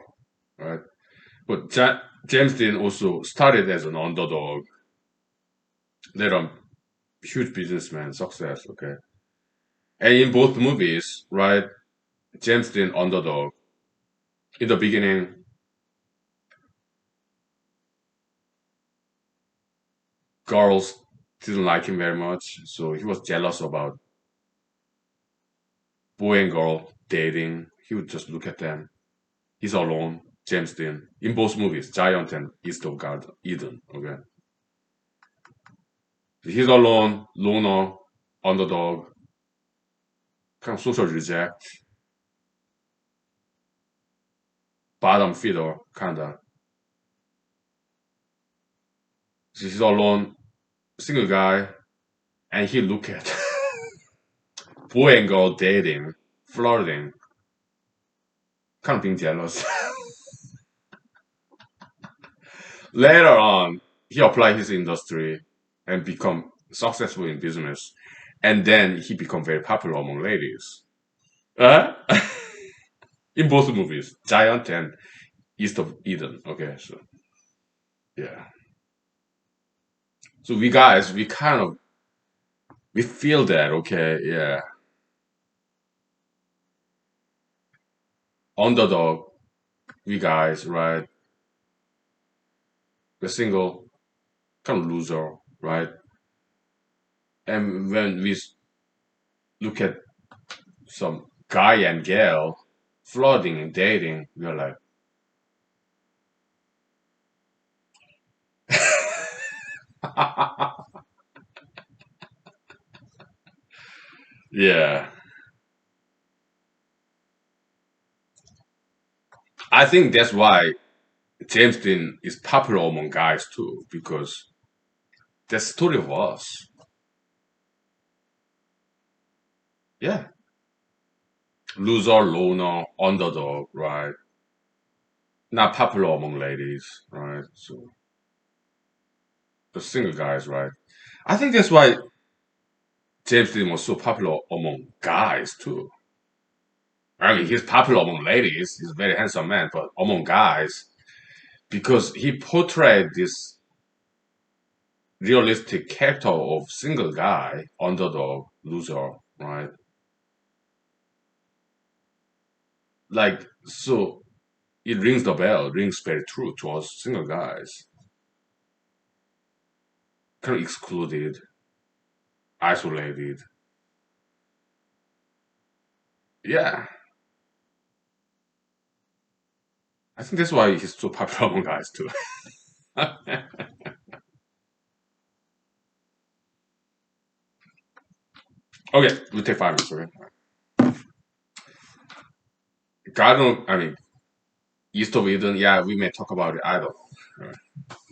right? But James Dean also started as an underdog, later on, huge businessman, success, okay? And in both movies, right, James Dean underdog. In the beginning, girls didn't like him very much, so he was jealous about boy and girl dating. He would just look at them. He's alone, James Dean, in both movies, Giant and East of Garden, Eden, okay? He's alone, loner, underdog, kind of social reject, bottom feeder, kinda. He's alone, single guy, and he look at boy and girl dating, flirting, kind of being jealous. Later on, he applied his industry and become successful in business, and then he become very popular among ladies. Uh? In both movies, Giant and East of Eden. Okay, so yeah. So we guys, we kind of we feel that. Okay, yeah. Underdog, we guys, right? We're single, kind of loser, right? And when we look at some guy and girl flirting and dating, we're like, Yeah. I think that's why James Dean is popular among guys too, because the story of us. Yeah. Loser, loner, underdog, right? Not popular among ladies, right? So the single guys, right? I think that's why James Dean was so popular among guys too. I mean, he's popular among ladies. He's a very handsome man, but among guys, because he portrayed this realistic character of single guy, underdog, loser, right? Like, so it rings the bell, rings very true to us single guys. Kind of excluded, isolated. Yeah, I think that's why he's so popular among guys too. Okay, we take 5 minutes, okay? Garden, I mean, East of Eden, yeah, we may talk about it. I don't know.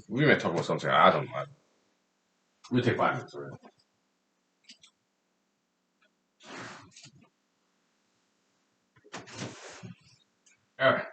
We may talk about something. I don't know. We take 5 minutes, okay? All right.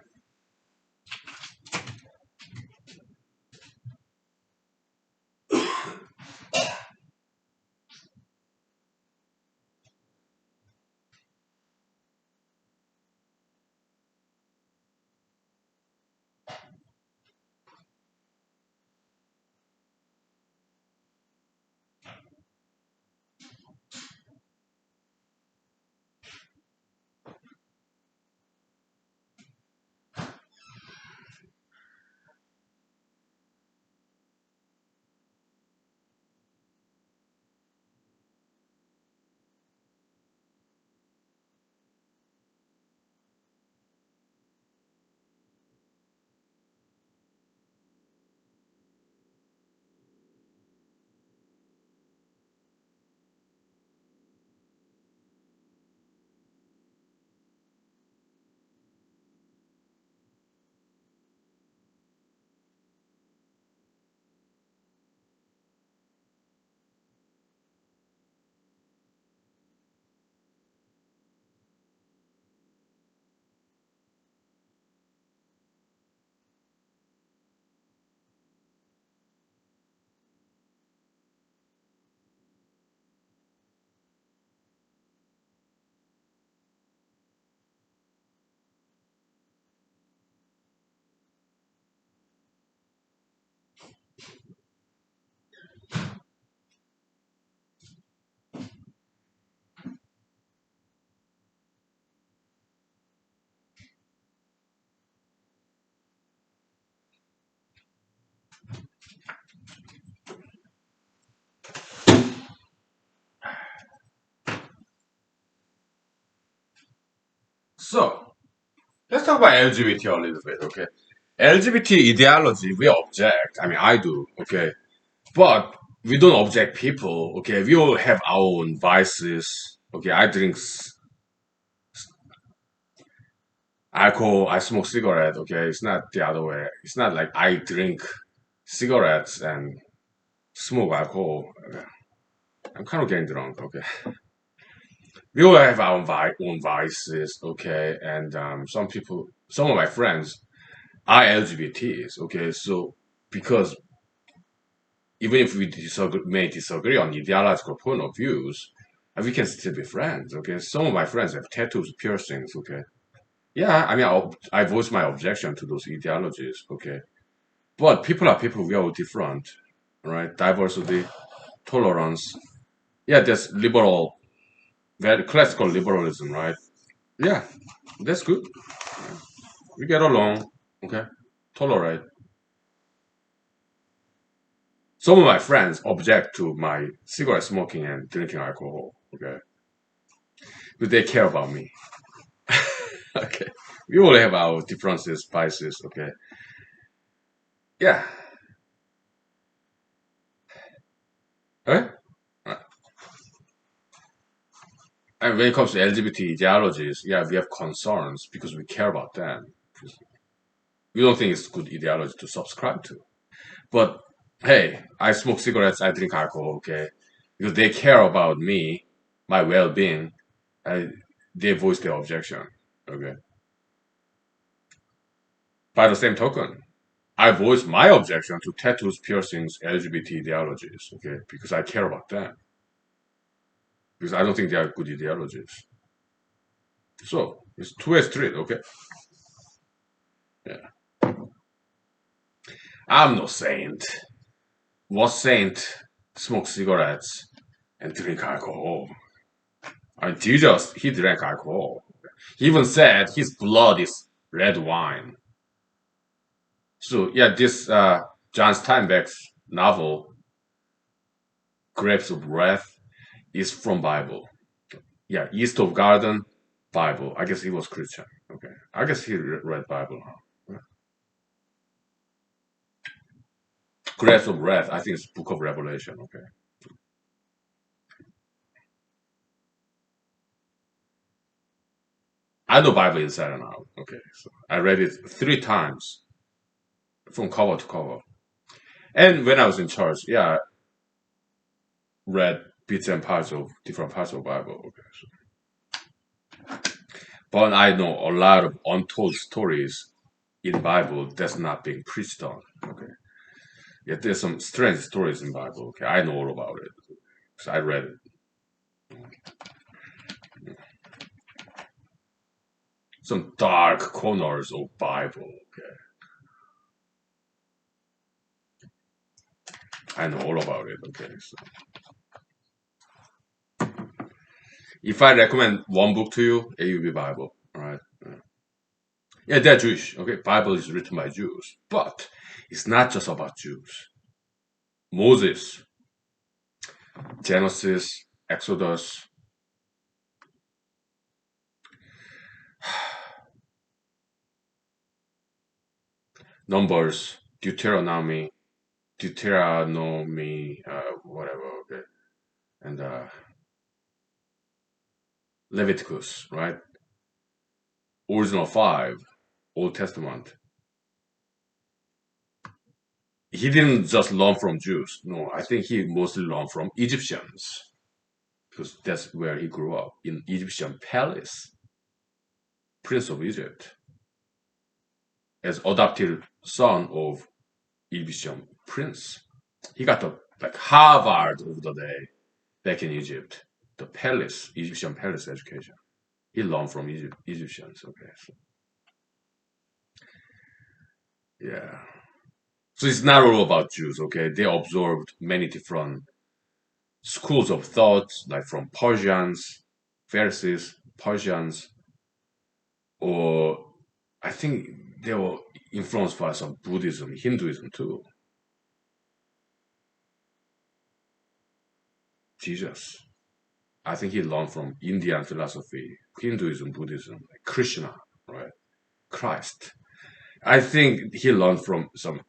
So let's talk about LGBT a little bit, okay? LGBT ideology, we object. I mean, I do, okay? But we don't object people, okay? We all have our own vices, okay? I drink alcohol, I smoke cigarette, okay? It's not the other way. It's not like I drink cigarettes and smoke alcohol. I'm kind of getting drunk, okay? We all have our own vices, okay? And some of my friends are LGBTs, okay? So because even if we may disagree on ideological point of views, we can still be friends, okay? Some of my friends have tattoos, piercings, okay? Yeah, I mean, I voice my objection to those ideologies, okay? But people are people, we are all different, right? Diversity, tolerance. Yeah, that's liberal, very classical liberalism, right? Yeah, that's good. We get along, okay? Tolerate. Some of my friends object to my cigarette smoking and drinking alcohol, okay? But they care about me. Okay. We all have our differences, biases, okay? Yeah. right? Uh, And when it comes to LGBT ideologies, yeah, we have concerns because we care about them. We don't think it's good ideology to subscribe to. But hey, I smoke cigarettes, I drink alcohol, okay? Because they care about me, my well-being, I, they voice their objection, okay? By the same token, I voice my objection to tattoos, piercings, LGBT ideologies, okay? Because I care about them. Because I don't think they are good ideologies. So it's two-way street, okay? Yeah. I'm no saint. What saint smokes cigarettes and drink alcohol? I mean, Jesus, he drank alcohol. He even said his blood is red wine. So yeah, this John Steinbeck's novel, Grapes of Wrath, is from Bible. Yeah, East of Garden, Bible. I guess he was Christian. Okay, I guess he read Bible. Huh? Grapes of Wrath, I think it's Book of Revelation. Okay, I know Bible inside and out. Okay, so I read it 3 times from cover to cover. And when I was in church, yeah, I read bits and parts of different parts of Bible. Okay, so. But I know a lot of untold stories in Bible that's not being preached on. Okay, yet there's some strange stories in Bible. Okay, I know all about it because I read it. Some dark corners of Bible. Okay, I know all about it. Okay, so if I recommend one book to you, it will be Bible. All right. Yeah, they're Jewish. Okay, Bible is written by Jews, but it's not just about Jews. Moses, Genesis, Exodus, Numbers, Deuteronomy, whatever. Okay, and Leviticus, right? Original five, Old Testament. He didn't just learn from Jews. No, I think he mostly learned from Egyptians because that's where he grew up in Egyptian palace, Prince of Egypt, as adopted son of Egyptian prince. He got the like Harvard of the day back in Egypt, the palace, Egyptian palace education. He learned from Egyptians. Okay, so, yeah. So it's not all about Jews. Okay, they absorbed many different schools of thought, like from Persians, Pharisees, Persians, or I think they were influenced by some Buddhism, Hinduism too. Jesus. I think he learned from Indian philosophy, Hinduism, Buddhism, like Krishna, right? Christ. I think he learned from some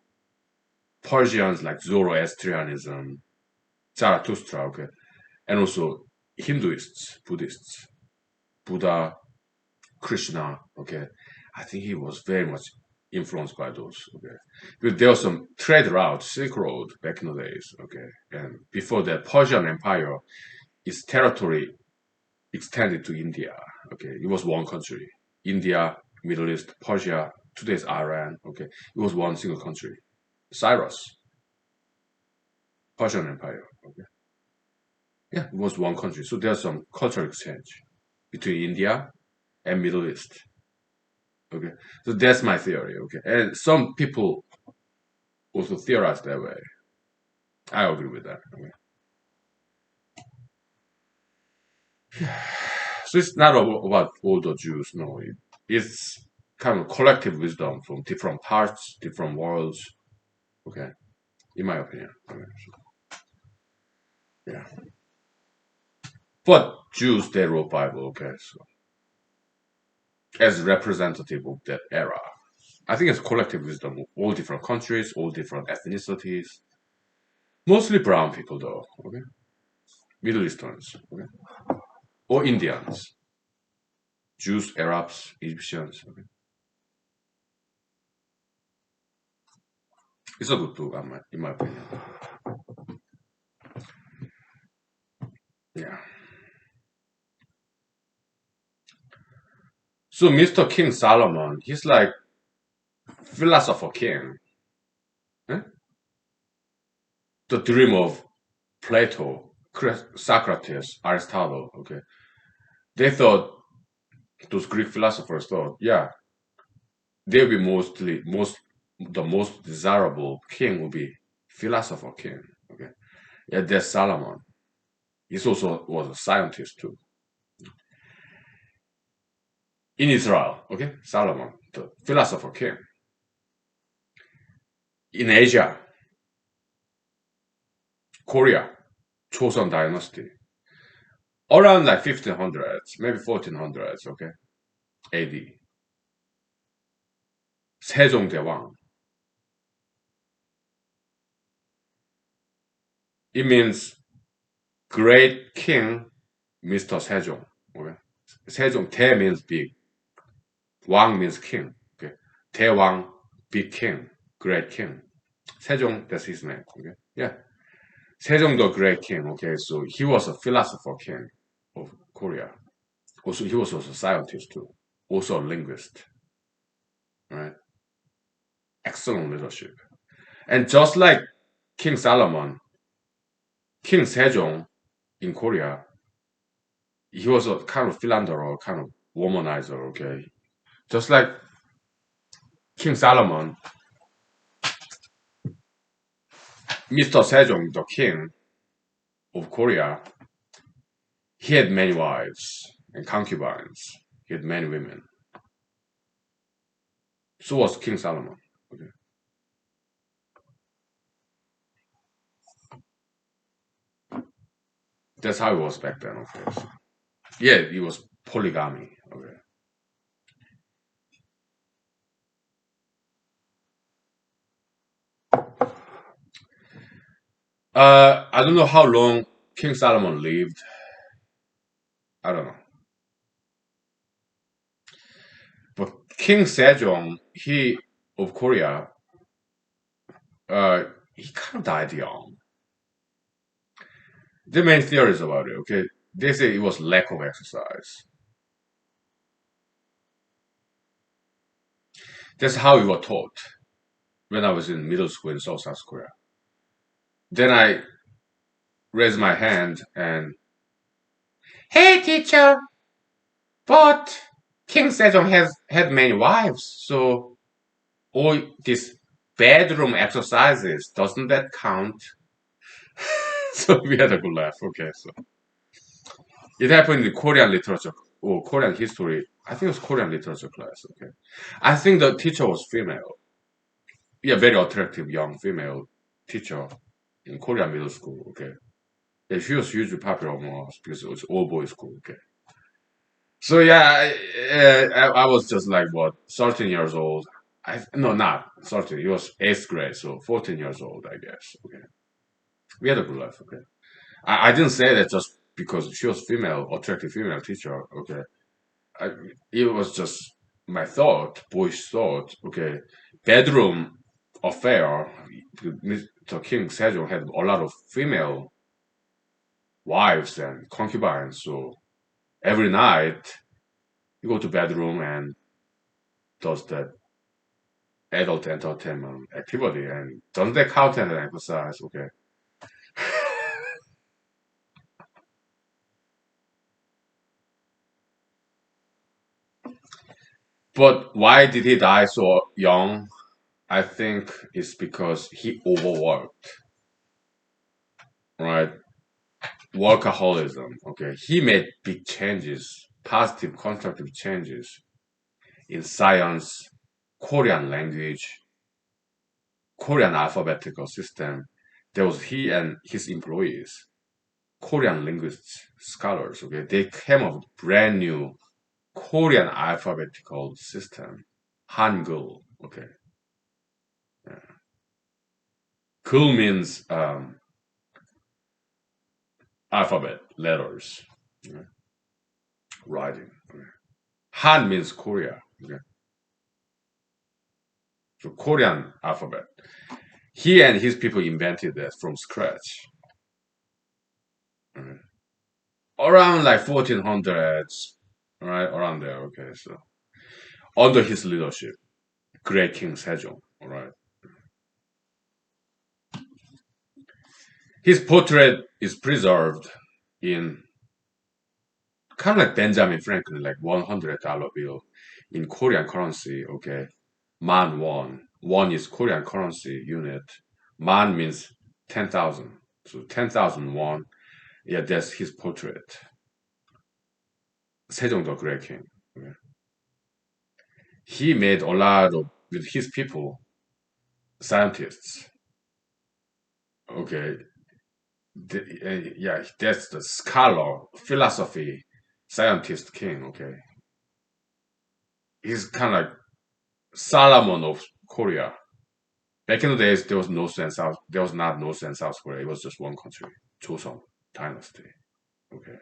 Persians like Zoroastrianism, Zarathustra, okay, and also Hinduists, Buddhists, Buddha, Krishna, okay. I think he was very much influenced by those, okay. Because there was some trade route, Silk Road back in the days, okay. And before that, Persian Empire, its territory extended to India, okay. It was one country. India, Middle East, Persia, today's Iran, okay. It was one single country. Cyrus, Persian Empire, okay. Yeah, it was one country. So there's some cultural exchange between India and Middle East. Okay, so that's my theory. Okay, and some people also theorize that way. I agree with that. Okay. So it's not about all the Jews. No, it's kind of collective wisdom from different parts, different worlds. Okay, in my opinion. Okay. Yeah, but Jews they wrote Bible. Okay, so as representative of that era, I think it's collective wisdom of all different countries, all different ethnicities. Mostly brown people though, okay? Middle Easterns, okay? Or Indians, Jews, Arabs, Egyptians, okay? It's a good book, in my opinion. Yeah. So Mr. King Solomon, he's like philosopher king, eh? The dream of Plato, Socrates, Aristotle, okay? They thought, those Greek philosophers thought, yeah, they'll be the most desirable king will be philosopher king, okay? Yeah, there's Solomon. He also was a scientist too. In Israel, okay? Solomon, the philosopher king. In Asia, Korea, Joseon dynasty. Around like 1500s, maybe 1400s, okay? AD. 세종대왕. It means great king, Mr. Sejong. Okay? Sejong, 대 means big. Wang means king. Okay? 대왕, big king, great king. Sejong, that's his name. Okay? Yeah. Sejong the great king. Okay, so he was a philosopher king of Korea. Also, he was also a scientist too. Also a linguist. Right? Excellent leadership. And just like King Solomon, King Sejong in Korea, he was a kind of philanderer, kind of womanizer, okay? Just like King Solomon, Mr. Sejong, the king of Korea, he had many wives and concubines. He had many women. So was King Solomon. Okay? That's how it was back then, of course. Yeah, it was polygamy. Okay. I don't know how long King Solomon lived. I don't know. But King Sejong, he of Korea, uh, he kind of died young. There are many theories about it. Okay, they say it was lack of exercise. That's how we were taught when I was in middle school in South Korea. Then I raised my hand and, hey teacher, but King Sejong has had many wives, so all these bedroom exercises, doesn't that count? So we had a good laugh. Okay, so it happened in Korean literature or Korean history. I think it was Korean literature class. Okay, I think the teacher was female. Yeah, very attractive young female teacher in Korean middle school. Okay, yeah, she was hugely popular among us because it was all boys school. Okay, so yeah, I was just like what 13 years old. No, not 13. It was eighth grade, so 14 years old, I guess. Okay, we had a good life. Okay, I didn't say that just because she was female, attractive female teacher. Okay, I, it was just my thought, boyish thought. Okay, bedroom affair. Mr. King Sejong had a lot of female wives and concubines, so every night he go to bedroom and does that adult entertainment activity, and doesn't that count as an exercise? Okay, but why did he die so young? I think it's because he overworked, right? Workaholism. Okay, he made big changes, positive, constructive changes in science, Korean language, Korean alphabetical system. There was he and his employees, Korean linguists, scholars. Okay, they came up with brand new Korean alphabetical system, Hangul. Okay, yeah. Gul means alphabet, letters, okay, writing. Okay. Han means Korea. Okay. So Korean alphabet. He and his people invented that from scratch. Okay. Around like 1400s, right? Around there. Okay. So under his leadership, Great King Sejong. All right. His portrait is preserved in kind of like Benjamin Franklin, like $100 bill in Korean currency. Okay. Man won. Won is Korean currency unit. Man means 10,000. So 10,000 won. Yeah, that's his portrait. Sejong the Great King. Okay. He made a lot of, with his people, scientists. Okay. Yeah, that's the scholar, philosophy, scientist king. Okay. He's kind of like Solomon of Korea. Back in the days, there was no South. There was not North and South Korea. It was just one country, Joseon dynasty. Okay.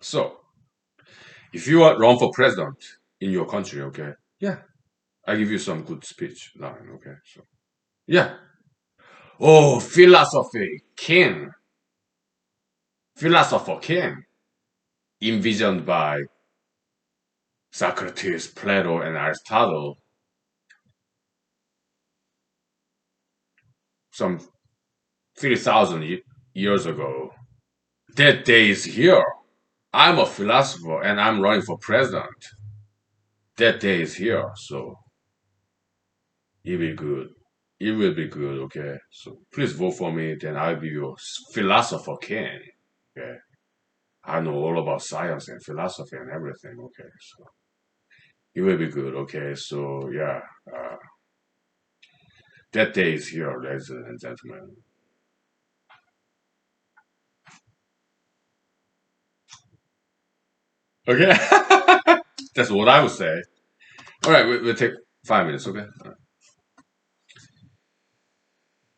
So if you want run for president in your country, okay, yeah, I give you some good speech line, okay. So yeah. Oh, philosophy king, philosopher king, envisioned by Socrates, Plato, and Aristotle some 3,000 years ago. That day is here. I'm a philosopher and I'm running for president. That day is here, so it will be good. It will be good, okay? So please vote for me, then I'll be your philosopher king. Okay. I know all about science and philosophy and everything, okay? So it will be good, okay? So yeah, that day is here, ladies and gentlemen. Okay? That's what I would say. All right, we'll take 5 minutes, okay?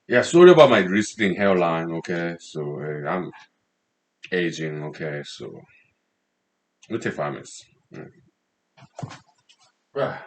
Yeah, sorry about my receding hairline, okay? So I'm aging, okay? So we'll take 5 minutes. Mm. Yeah.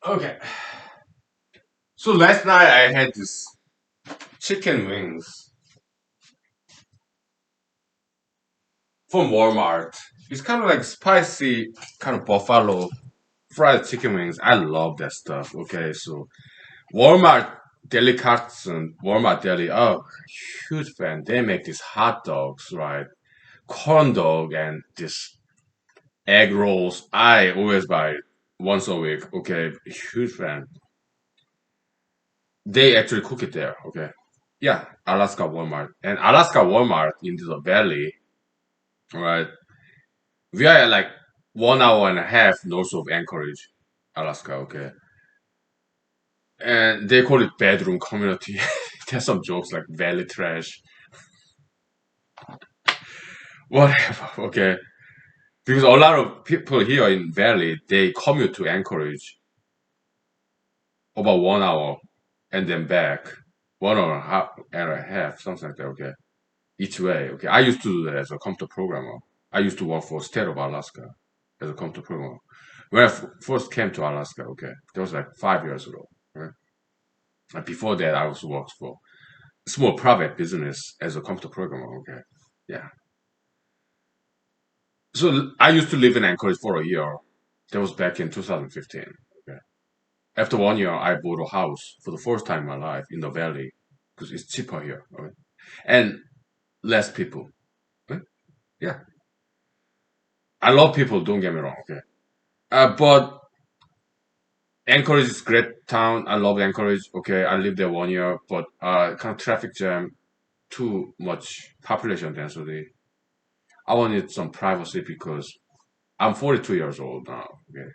Okay. So last night I had this chicken wings from Walmart. It's kind of like spicy, kind of buffalo fried chicken wings. I love that stuff. Okay, so Walmart delicatessen, Walmart deli. Oh, huge fan. They make these hot dogs, right? Corn dog and this egg rolls. I always buy it once a week. Okay, huge fan. They actually cook it there. Okay, yeah, Alaska Walmart and Alaska Walmart into the valley, right? We are like 1 hour and a half north of Anchorage, Alaska. Okay, and they call it bedroom community. There's some jokes like valley trash, whatever. Okay, because a lot of people here in Valley they commute to Anchorage about 1 hour and then back 1 hour and a half, something like that. Okay, each way. Okay, I used to do that as a computer programmer. I used to work for state of Alaska as a computer programmer. When I first came to Alaska, okay, that was like 5 years ago. Right? And before that, I also worked for a small private business as a computer programmer. Okay, yeah. So I used to live in Anchorage for a year. That was back in 2015. Okay. After 1 year, I bought a house for the first time in my life in the valley because it's cheaper here. Okay? And less people. Okay? Yeah. I love people, don't get me wrong. Okay. But Anchorage is great town. I love Anchorage. Okay. I lived there 1 year, but kind of traffic jam, too much population density. I wanted some privacy because I'm 42 years old now. Okay.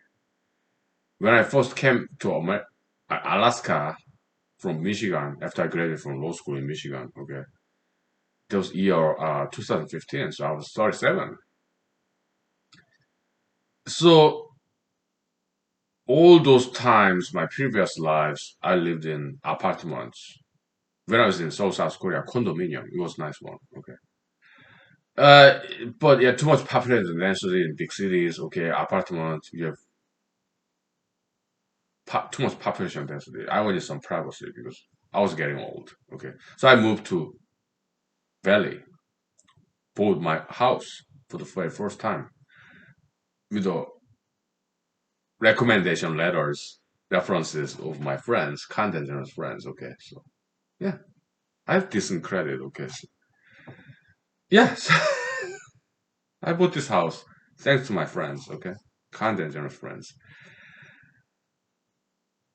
When I first came to Alaska from Michigan after I graduated from law school in Michigan, okay, that was year 2015, so I was 37. So all those times, my previous lives, I lived in apartments. When I was in South Korea, condominium, it was a nice one, okay. Uh, but yeah, too much population density in big cities, okay, apartments, you have too much population density. I wanted some privacy because I was getting old, okay. So I moved to Valley, bought my house for the very first time with the recommendation letters, references of my friends, content generous friends. Okay, so yeah, I have decent credit. Okay, so, yes, I bought this house thanks to my friends. Okay, content generous friends,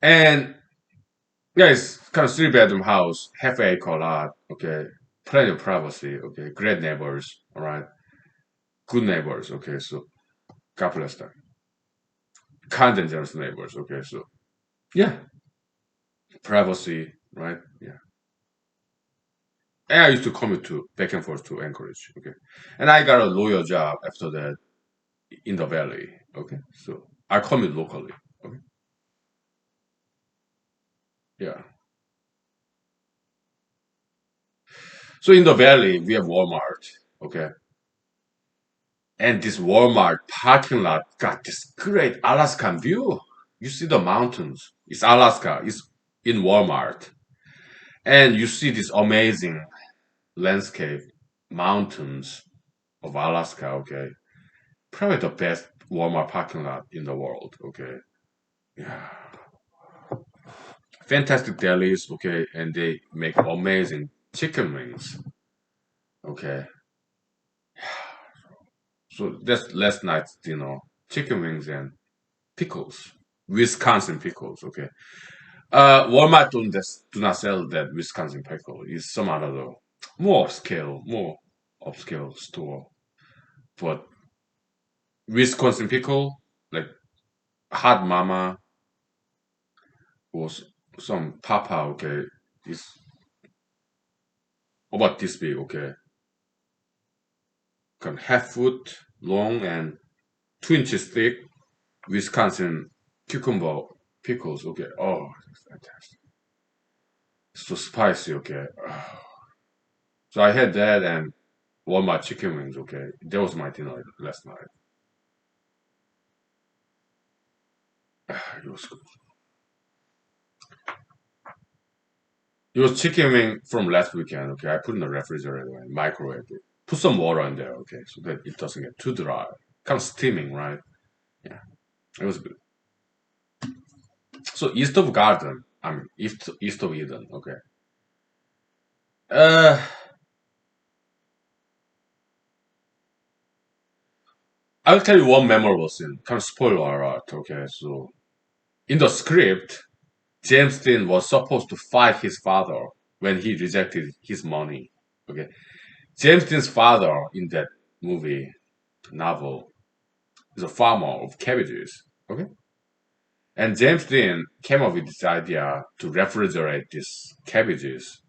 and yeah, it's kind of three-bedroom house, half acre lot. Okay, plenty of privacy. Okay, great neighbors. All right, good neighbors. Okay, so God bless them. Content generous neighbors. Okay, so yeah, privacy. Right. Yeah. And I used to commute to back and forth to Anchorage. Okay. And I got a lawyer job after that in the valley. Okay. So I commute locally. Okay. Yeah. So in the valley, we have Walmart. Okay. And this Walmart parking lot got this great Alaskan view. You see the mountains. It's Alaska. It's in Walmart. And you see this amazing landscape, mountains of Alaska. Okay. Probably the best Walmart parking lot in the world. Okay. Yeah. Fantastic delis, okay, and they make amazing chicken wings, okay. So that's last night's dinner: chicken wings and pickles, Wisconsin pickles, okay. Walmart do not sell that Wisconsin pickle. It's some other more upscale store, but Wisconsin pickle, like Hot Mama was some papa, okay, is about this big, okay, kind of half foot long and 2 inches thick Wisconsin cucumber pickles. Okay. Oh, fantastic. So spicy. Okay. So I had that and Walmart chicken wings. Okay. That was my dinner last night. It was good. It was chicken wing from last weekend. Okay, I put in the refrigerator and microwave it. Put some water in there. Okay, so that it doesn't get too dry. Kind of steaming, right? Yeah, it was good. So east of garden. I mean, east of Eden. Okay. Uh, I'll tell you one memorable scene. Kind of spoiler alert. Okay, so in the script, James Dean was supposed to fight his father when he rejected his money. Okay, James Dean's father in that movie novel is a farmer of cabbages. Okay, and James Dean came up with this idea to refrigerate these cabbages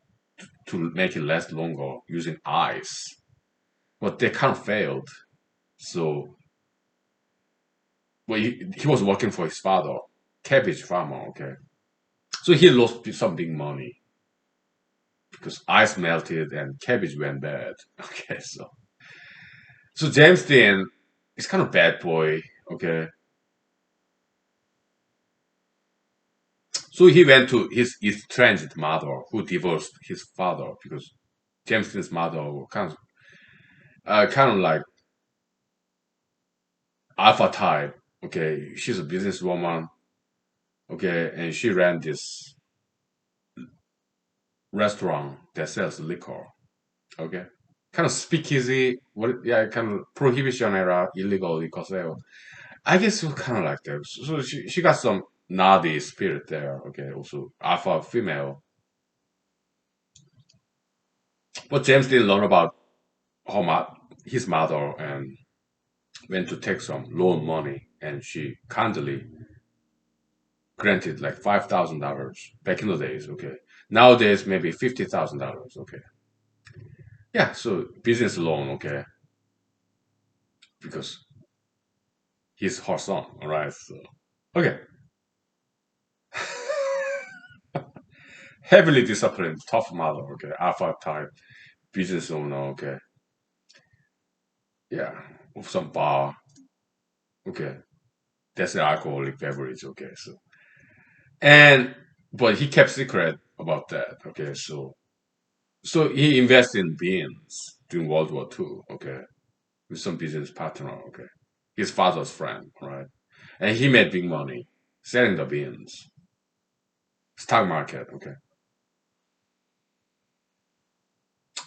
to make it last longer using ice, but they kind of failed. So, well, he was working for his father, cabbage farmer. Okay, so he lost some big money because ice melted and cabbage went bad. Okay, so James Dean is kind of bad boy. Okay, so he went to his estranged mother who divorced his father because James Dean's mother kind of like alpha type. Okay, she's a businesswoman. Okay, and she ran this restaurant that sells liquor. Okay, kind of speakeasy. What? Yeah, kind of prohibition era illegal liquor sale. I guess it was kind of like that. So she got some naughty spirit there. Okay, also alpha female. But James didn't learn about his mother and went to take some loan money, and she kindly granted like $5,000 back in the days. Okay, nowadays maybe $50,000. Okay, yeah. So business loan. Okay, because he's her son. All right. So okay, heavily disciplined, tough mother. Okay, alpha type business owner. Okay, yeah, with some bar. Okay, that's the alcoholic beverage. Okay, so and but he kept secret about that. Okay, so he invested in beans during World War II. Okay, with some business partner. Okay, his father's friend. Right, and he made big money selling the beans. Stock market. Okay,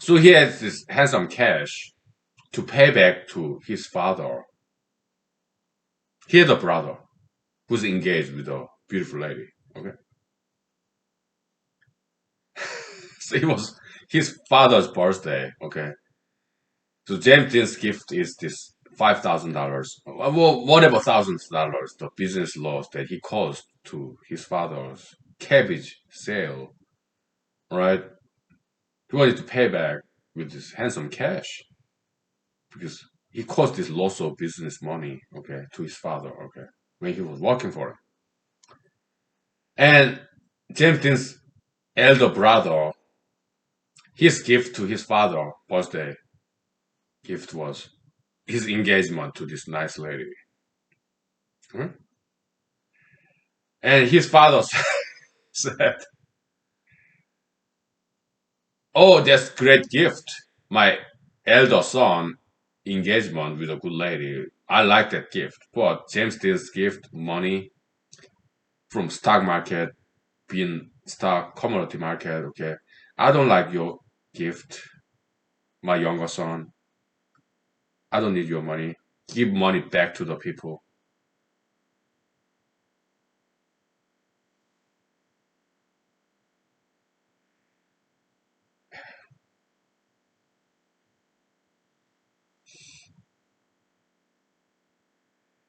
so he has this handsome cash to pay back to his father. He had a brother who's engaged with a beautiful lady. Okay, so it was his father's birthday. Okay, so James Dean's gift is this $5,000, well, whatever thousands of dollars, the business loss that he caused to his father's cabbage sale. Right, he wanted to pay back with this handsome cash because he caused this loss of business money. Okay, to his father. Okay, when he was working for him, and James Dean's elder brother, his gift to his father birthday gift was his engagement to this nice lady. Hmm? And his father said, "Oh, that's great gift. My elder son engagement with a good lady. I like that gift. But James Dean's gift, money from stock market, being stock commodity market. Okay, I don't like your gift, my younger son. I don't need your money. Give money back to the people."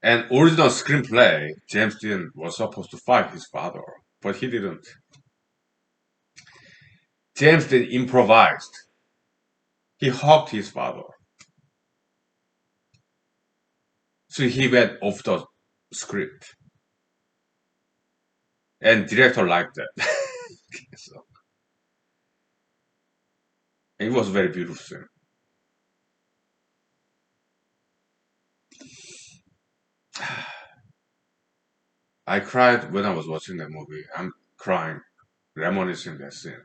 And original screenplay, James Dean was supposed to fight his father, but he didn't. James Dean improvised. He hugged his father. So he went off the script. And director liked that. So it was very beautiful scene. I cried when I was watching that movie. I'm crying, reminiscing that scene.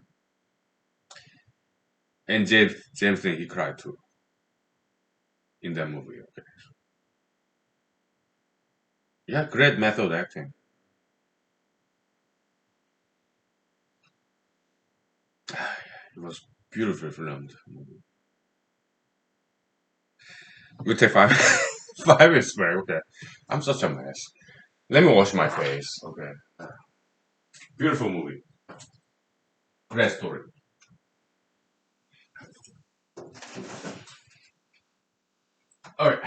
And James Dean, he cried too in that movie. Okay. Yeah, great method acting. It was beautifully filmed. We take five. Five is very okay. I'm such a mess. Let me wash my face. Okay. Beautiful movie. Great story. All right.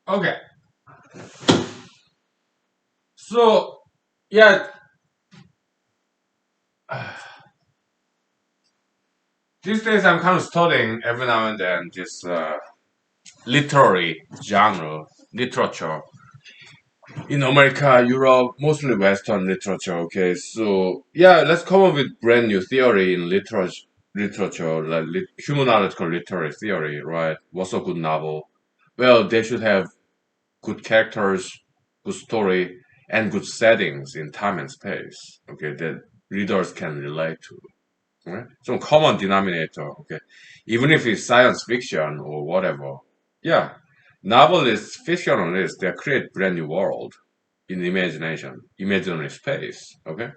Okay, so yeah, these days I'm kind of studying every now and then this literary genre, literature in America, Europe, mostly Western literature. Okay, so yeah, let's come up with brand new theory in literature, like humanological literary theory, right? What's a good novel? Well, they should have good characters, good story, and good settings in time and space. Okay, that readers can relate to. Right? Some common denominator. Okay, even if it's science fiction or whatever. Yeah, novelists, fictionalists, they create brand new world in imagination, imaginary space. Okay,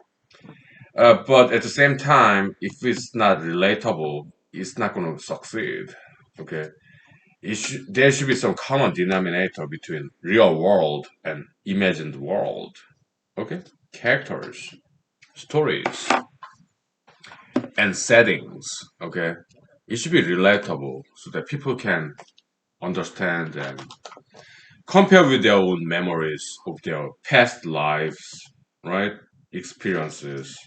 but at the same time, if it's not relatable, it's not going to succeed. Okay, there should be some common denominator between real world and imagined world. Okay, characters, stories, and settings. Okay, it should be relatable so that people can understand and compare with their own memories of their past lives, right? Experiences.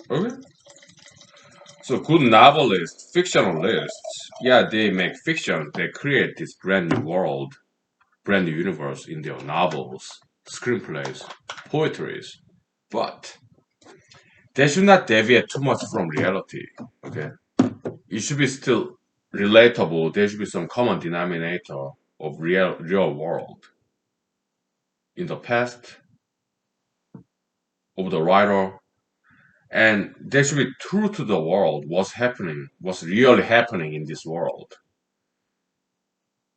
Okay, so good novelists, fictionalists, yeah, they make fiction. They create this brand new world, brand new universe in their novels, screenplays, poetries. But they should not deviate too much from reality. Okay, it should be still relatable. There should be some common denominator of real world in the past of the writer, and there should be true to the world. What's happening? What's really happening in this world?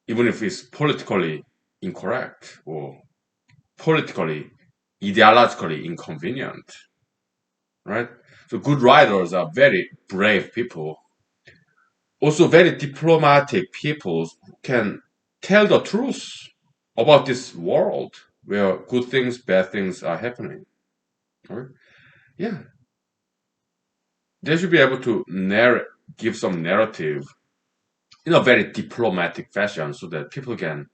Even if it's politically incorrect or politically, ideologically inconvenient, right? So good writers are very brave people, also very diplomatic people who can tell the truth about this world where good things, bad things are happening. Right? Yeah, they should be able to give some narrative in a very diplomatic fashion so that people can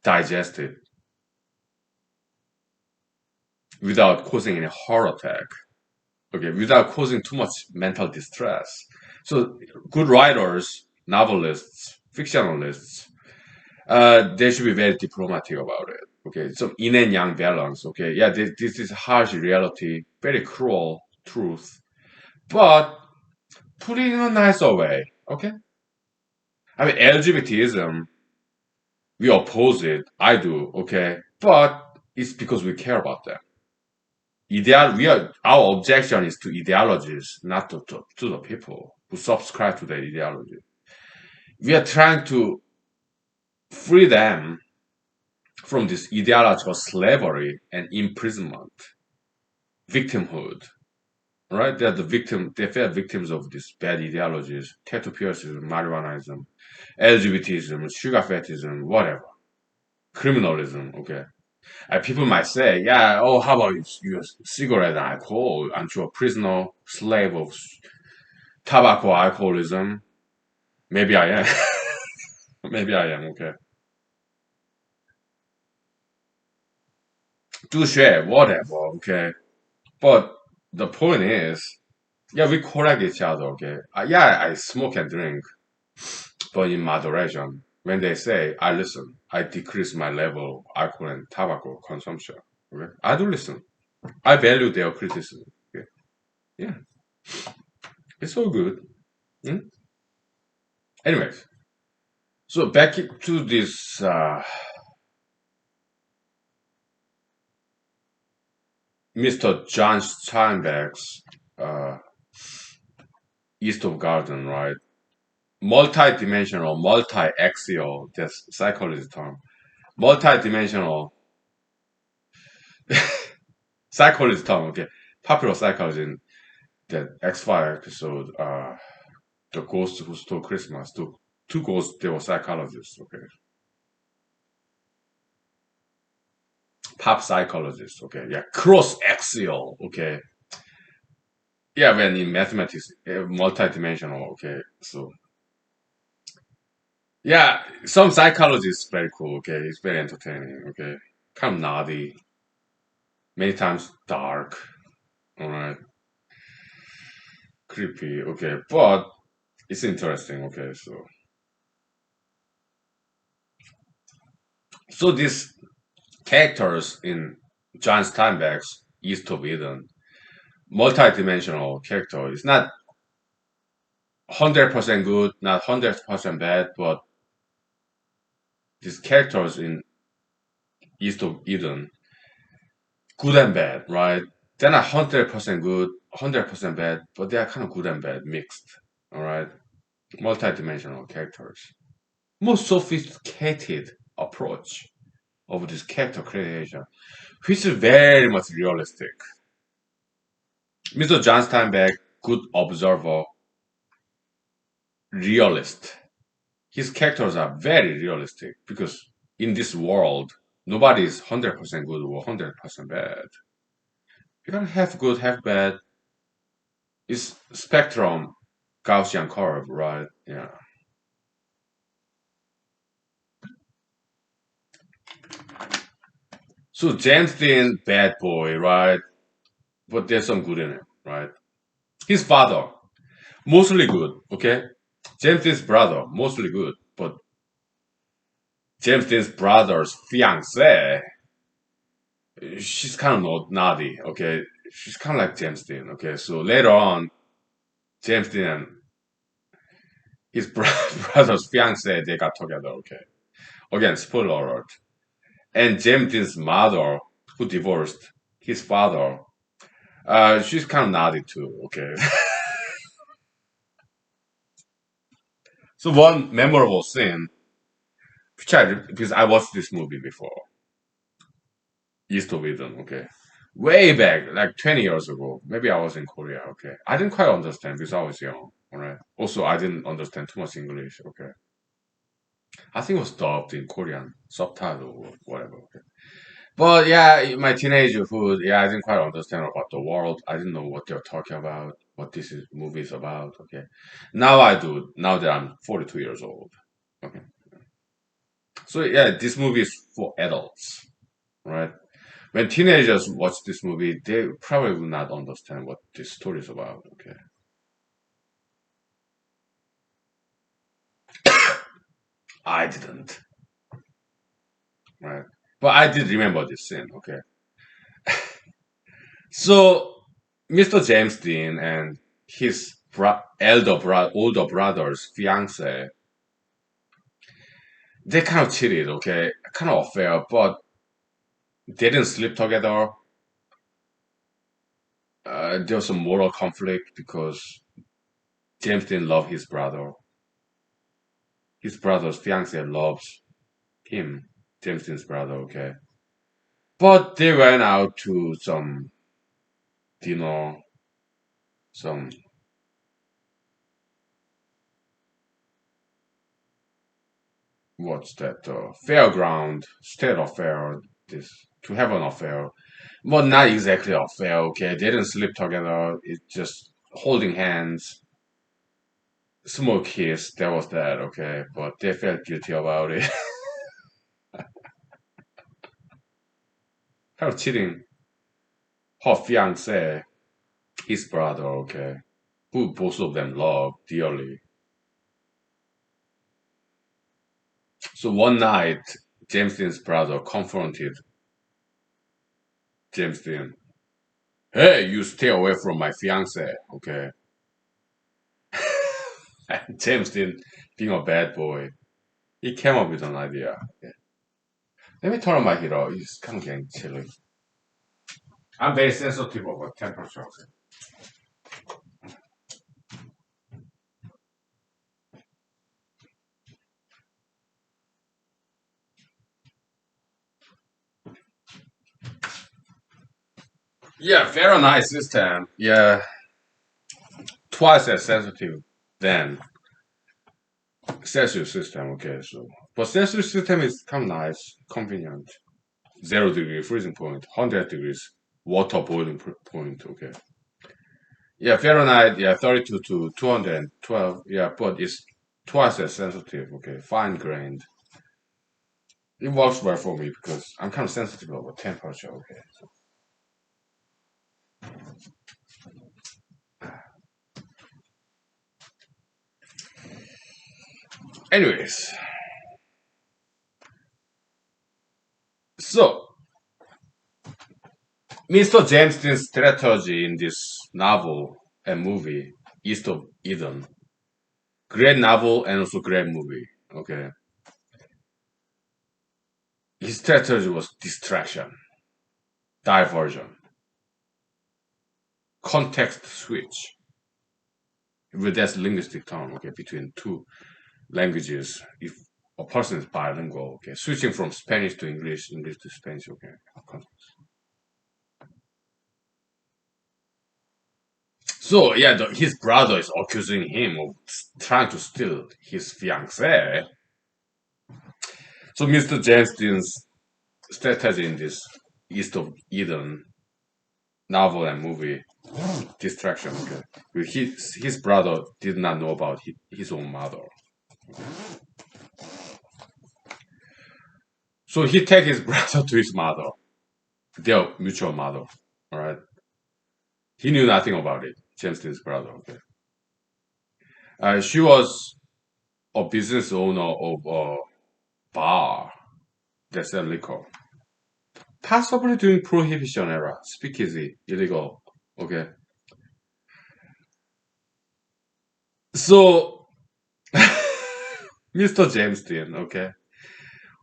digest it without causing any heart attack. Okay, without causing too much mental distress. So good writers, novelists, fictionalists, they should be very diplomatic about it. Okay, some yin and yang balance. Okay, yeah, this is harsh reality, very cruel truth, but put it in a nicer way. Okay, I mean LGBTism, we oppose it. I do. Okay, but it's because we care about them. Our objection is to ideologies, not to the people who subscribe to the ideology. We are trying to free them from this ideological slavery and imprisonment, victimhood. Right? They're they feel victims of these bad ideologies, tattoo piercism, marijuanaism, LGBTism, sugar fetishism, whatever, criminalism. Okay, people might say, yeah, oh, how about you cigarette and alcohol? Aren't you a prisoner, slave of tobacco alcoholism? Maybe I am. Maybe I am. Okay, touche, whatever. Okay, but the point is, yeah, we correct each other. Okay, yeah, I smoke and drink, but in moderation. When they say, I listen, I decrease my level of alcohol and tobacco consumption. Okay, I do listen. I value their criticism. Okay, yeah, it's all good. Hmm? Anyways, so back to this Mr. John Steinbeck's uh, East of Garden, right? Multi-dimensional, multi-axial, that's psychology term. Multi-dimensional psychology term, okay. Popular psychology in that X-File episode, The Ghost Who Stole Christmas, two ghosts, they were psychologists, okay. Pop psychologists, okay. Yeah, cross-axial, okay. Yeah, when in mathematics, multi-dimensional, okay. So Yeah, some psychology is very cool. Okay, it's very entertaining. Okay, kind of naughty, many times dark. All right, creepy. Okay, but it's interesting. Okay, so these characters in John Steinbeck's East of Eden, multi-dimensional character. It's not 100% good, not 100% bad, but these characters in East of Eden, good and bad, right? They're not 100% good, 100% bad, but they are kind of good and bad mixed. All right, multi-dimensional characters. Most sophisticated approach of this character creation, which is very much realistic. Mr. John Steinbeck, good observer, realist. His characters are very realistic because in this world, nobody is 100% good or 100% bad. You can have good, have bad. It's spectrum Gaussian curve, right? Yeah. So James Dean, bad boy, right? But there's some good in him, right? His father, mostly good, okay? James Dean's brother, mostly good, but James Dean's brother's fiance, she's kind of not naughty, okay? She's kind of like James Dean, okay? So later on, James Dean and his brother's fiance, they got together, okay? Again, spoiler alert. And James Dean's mother, who divorced his father, she's kind of naughty too, okay? So one memorable scene, because I watched this movie before, East of Eden, okay? Way back, like 20 years ago. Maybe I was in Korea, okay? I didn't quite understand because I was young, alright? Also, I didn't understand too much English, okay? I think it was dubbed in Korean, subtitle or whatever, okay? But yeah, my teenagerhood, yeah, I didn't quite understand about the world. I didn't know what they were talking about, what movie is about, okay? Now I do, now that I'm 42 years old, okay? So yeah, this movie is for adults, right? When teenagers watch this movie, they probably will not understand what this story is about. Okay, I didn't, right? But I did remember this scene. Okay, so Mr. James Dean and his older brother's fiance, they kind of cheated. Okay, kind of affair, but they didn't sleep together. There was some moral conflict because James Dean loved his brother. His brother's fiance loves him, James Dean's brother. Okay, but they went out to some dinner, some what's that? Fairground, state affair. This to have an affair, but not exactly affair. Okay, they didn't sleep together. It's just holding hands, small kiss. That was that. Okay, but they felt guilty about it. Her cheating her fiance, his brother. Okay, who both of them love dearly. So one night, James Dean's brother confronted James Dean. Hey, you stay away from my fiance, okay? And James Dean, being a bad boy, he came up with an idea. Okay. Let me turn on my heater. It's kind of getting chilly. I'm very sensitive about temperature. Okay. Yeah, Fahrenheit system. Yeah, twice as sensitive than Celsius system. Okay, so but Celsius system is kind of nice, convenient. 0 degree freezing point, 100 degrees water boiling point. Okay. Yeah, Fahrenheit. Yeah, 32 to 212. Yeah, but it's twice as sensitive. Okay, fine grained. It works well for me because I'm kind of sensitive about temperature. Okay. Anyways, so Mr. James Dean's strategy in this novel and movie, East of Eden, great novel and also great movie. Okay, his strategy was distraction, diversion, context switch. With that linguistic term, okay, between two languages. If a person is bilingual, okay, switching from Spanish to English, English to Spanish, okay. So yeah, his brother is accusing him of trying to steal his fiancée. So Mr. James Dean's strategy in this East of Eden novel and movie distraction. Okay, his brother did not know about his own mother, so he take his brother to his mother, their mutual mother. All right, he knew nothing about it. James Dean's brother. Okay, she was a business owner of a bar that sell liquor, possibly during Prohibition era, speakeasy, illegal. Okay, so Mr. James Dean, okay,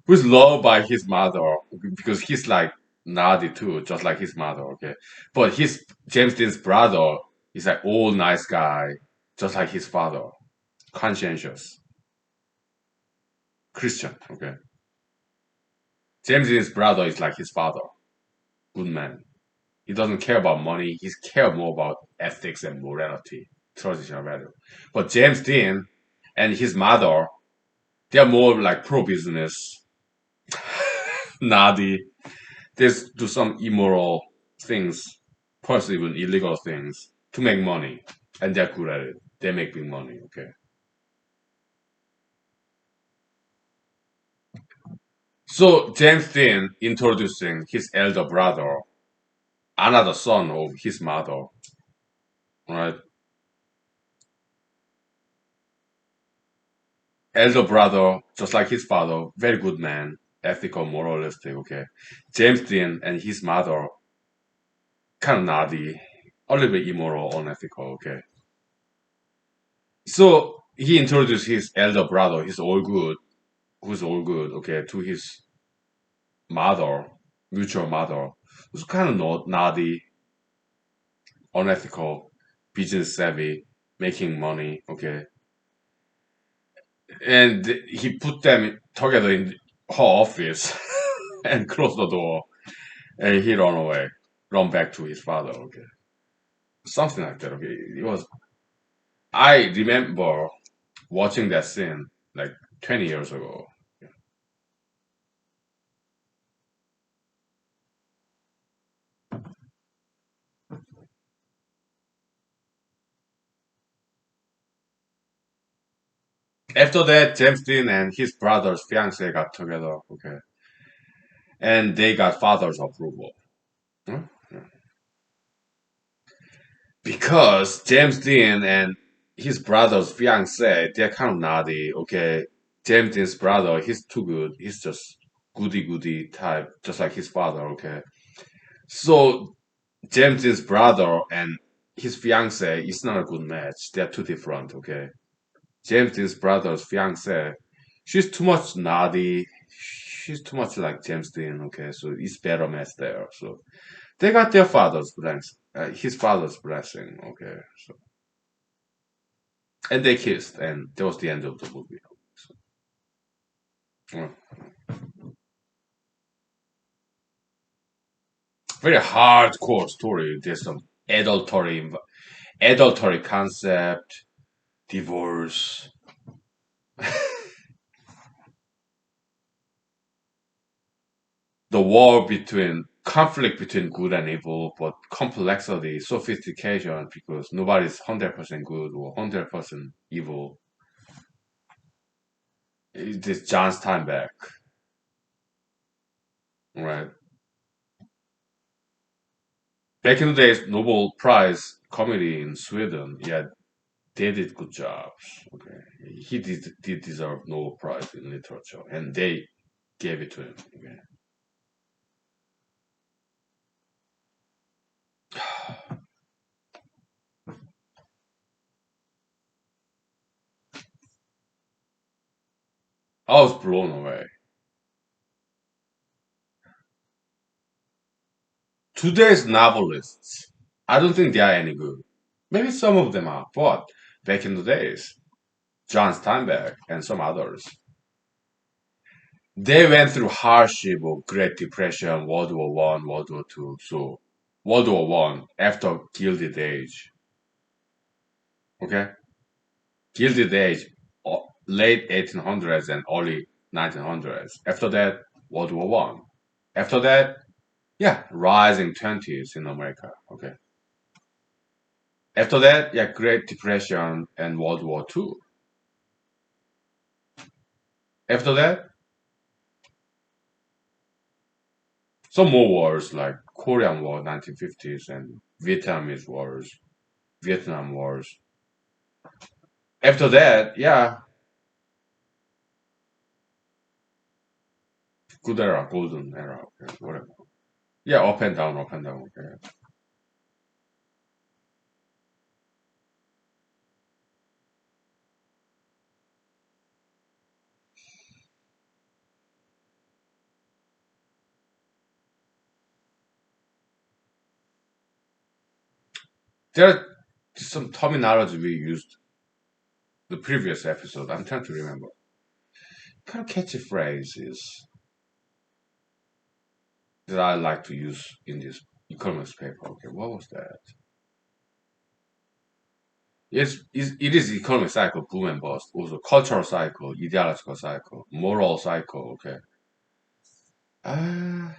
who's loved by his mother because he's like naughty too, just like his mother. Okay, but his James Dean's brother is like old nice guy, just like his father, conscientious Christian. Okay, James Dean's brother is like his father, good man. He doesn't care about money. He cares more about ethics and morality, traditional value. But James Dean and his mother, they're more like pro-business, naughty. They do some immoral things, possibly even illegal things, to make money, and they're good at it. They make big money. Okay. So James Dean introducing his elder brother, another son of his mother, right? Elder brother, just like his father, very good man, ethical, moralistic, okay. James Dean and his mother, kind of naughty, a little bit immoral, unethical, okay. So he introduced his elder brother, he's all good, who's all good, okay, to his mother, mutual mother, who's kind of not naughty, unethical, business savvy, making money, okay. And he put them together in her office and closed the door. And he run away, run back to his father. Okay, something like that. Okay, it was. I remember watching that scene like 20 years ago. After that, James Dean and his brother's fiance got together. Okay, and they got father's approval. Huh? Yeah. Because James Dean and his brother's fiance, they're kind of naughty. Okay, James Dean's brother, he's too good. He's just goody goody type, just like his father. Okay, so James's brother and his fiance is not a good match. They're too different, okay? James's brother's fiance, she's too much naughty. She's too much like James Dean, okay? So it's better match there. So they got their father's blessing, his father's blessing, okay? So and they kissed, and that was the end of the movie. So, well, very hardcore story. There's some adultery concept, divorce, the war between conflict between good and evil, but complexity, sophistication, because nobody's 100% good or 100% evil. It is John Steinbeck, right? Back in the days, Nobel Prize committee in Sweden, yeah, they did good jobs. Okay, he did deserve Nobel Prize in literature, and they gave it to him. Okay, I was blown away. Today's novelists, I don't think they are any good. Maybe some of them are, but back in the days, John Steinbeck and some others, they went through hardship of Great Depression, World War One, World War Two. So World War One after Gilded Age, okay, Gilded Age, late 1800s and early 1900s. After that, World War One. After that, yeah, rising 20s in America. Okay. After that, yeah, Great Depression and World War Two. After that, some more wars like Korean War 1950s and Vietnamese wars, Vietnam wars. After that, yeah, good era, golden era, okay, whatever. Yeah, up and down, up and down. Okay. There are some terminology we used the previous episode. I'm trying to remember. Kind of catchy phrases that I like to use in this economics paper. Okay, what was that? It is economic cycle, boom and bust. Also cultural cycle, ideological cycle, moral cycle. Okay. Uh,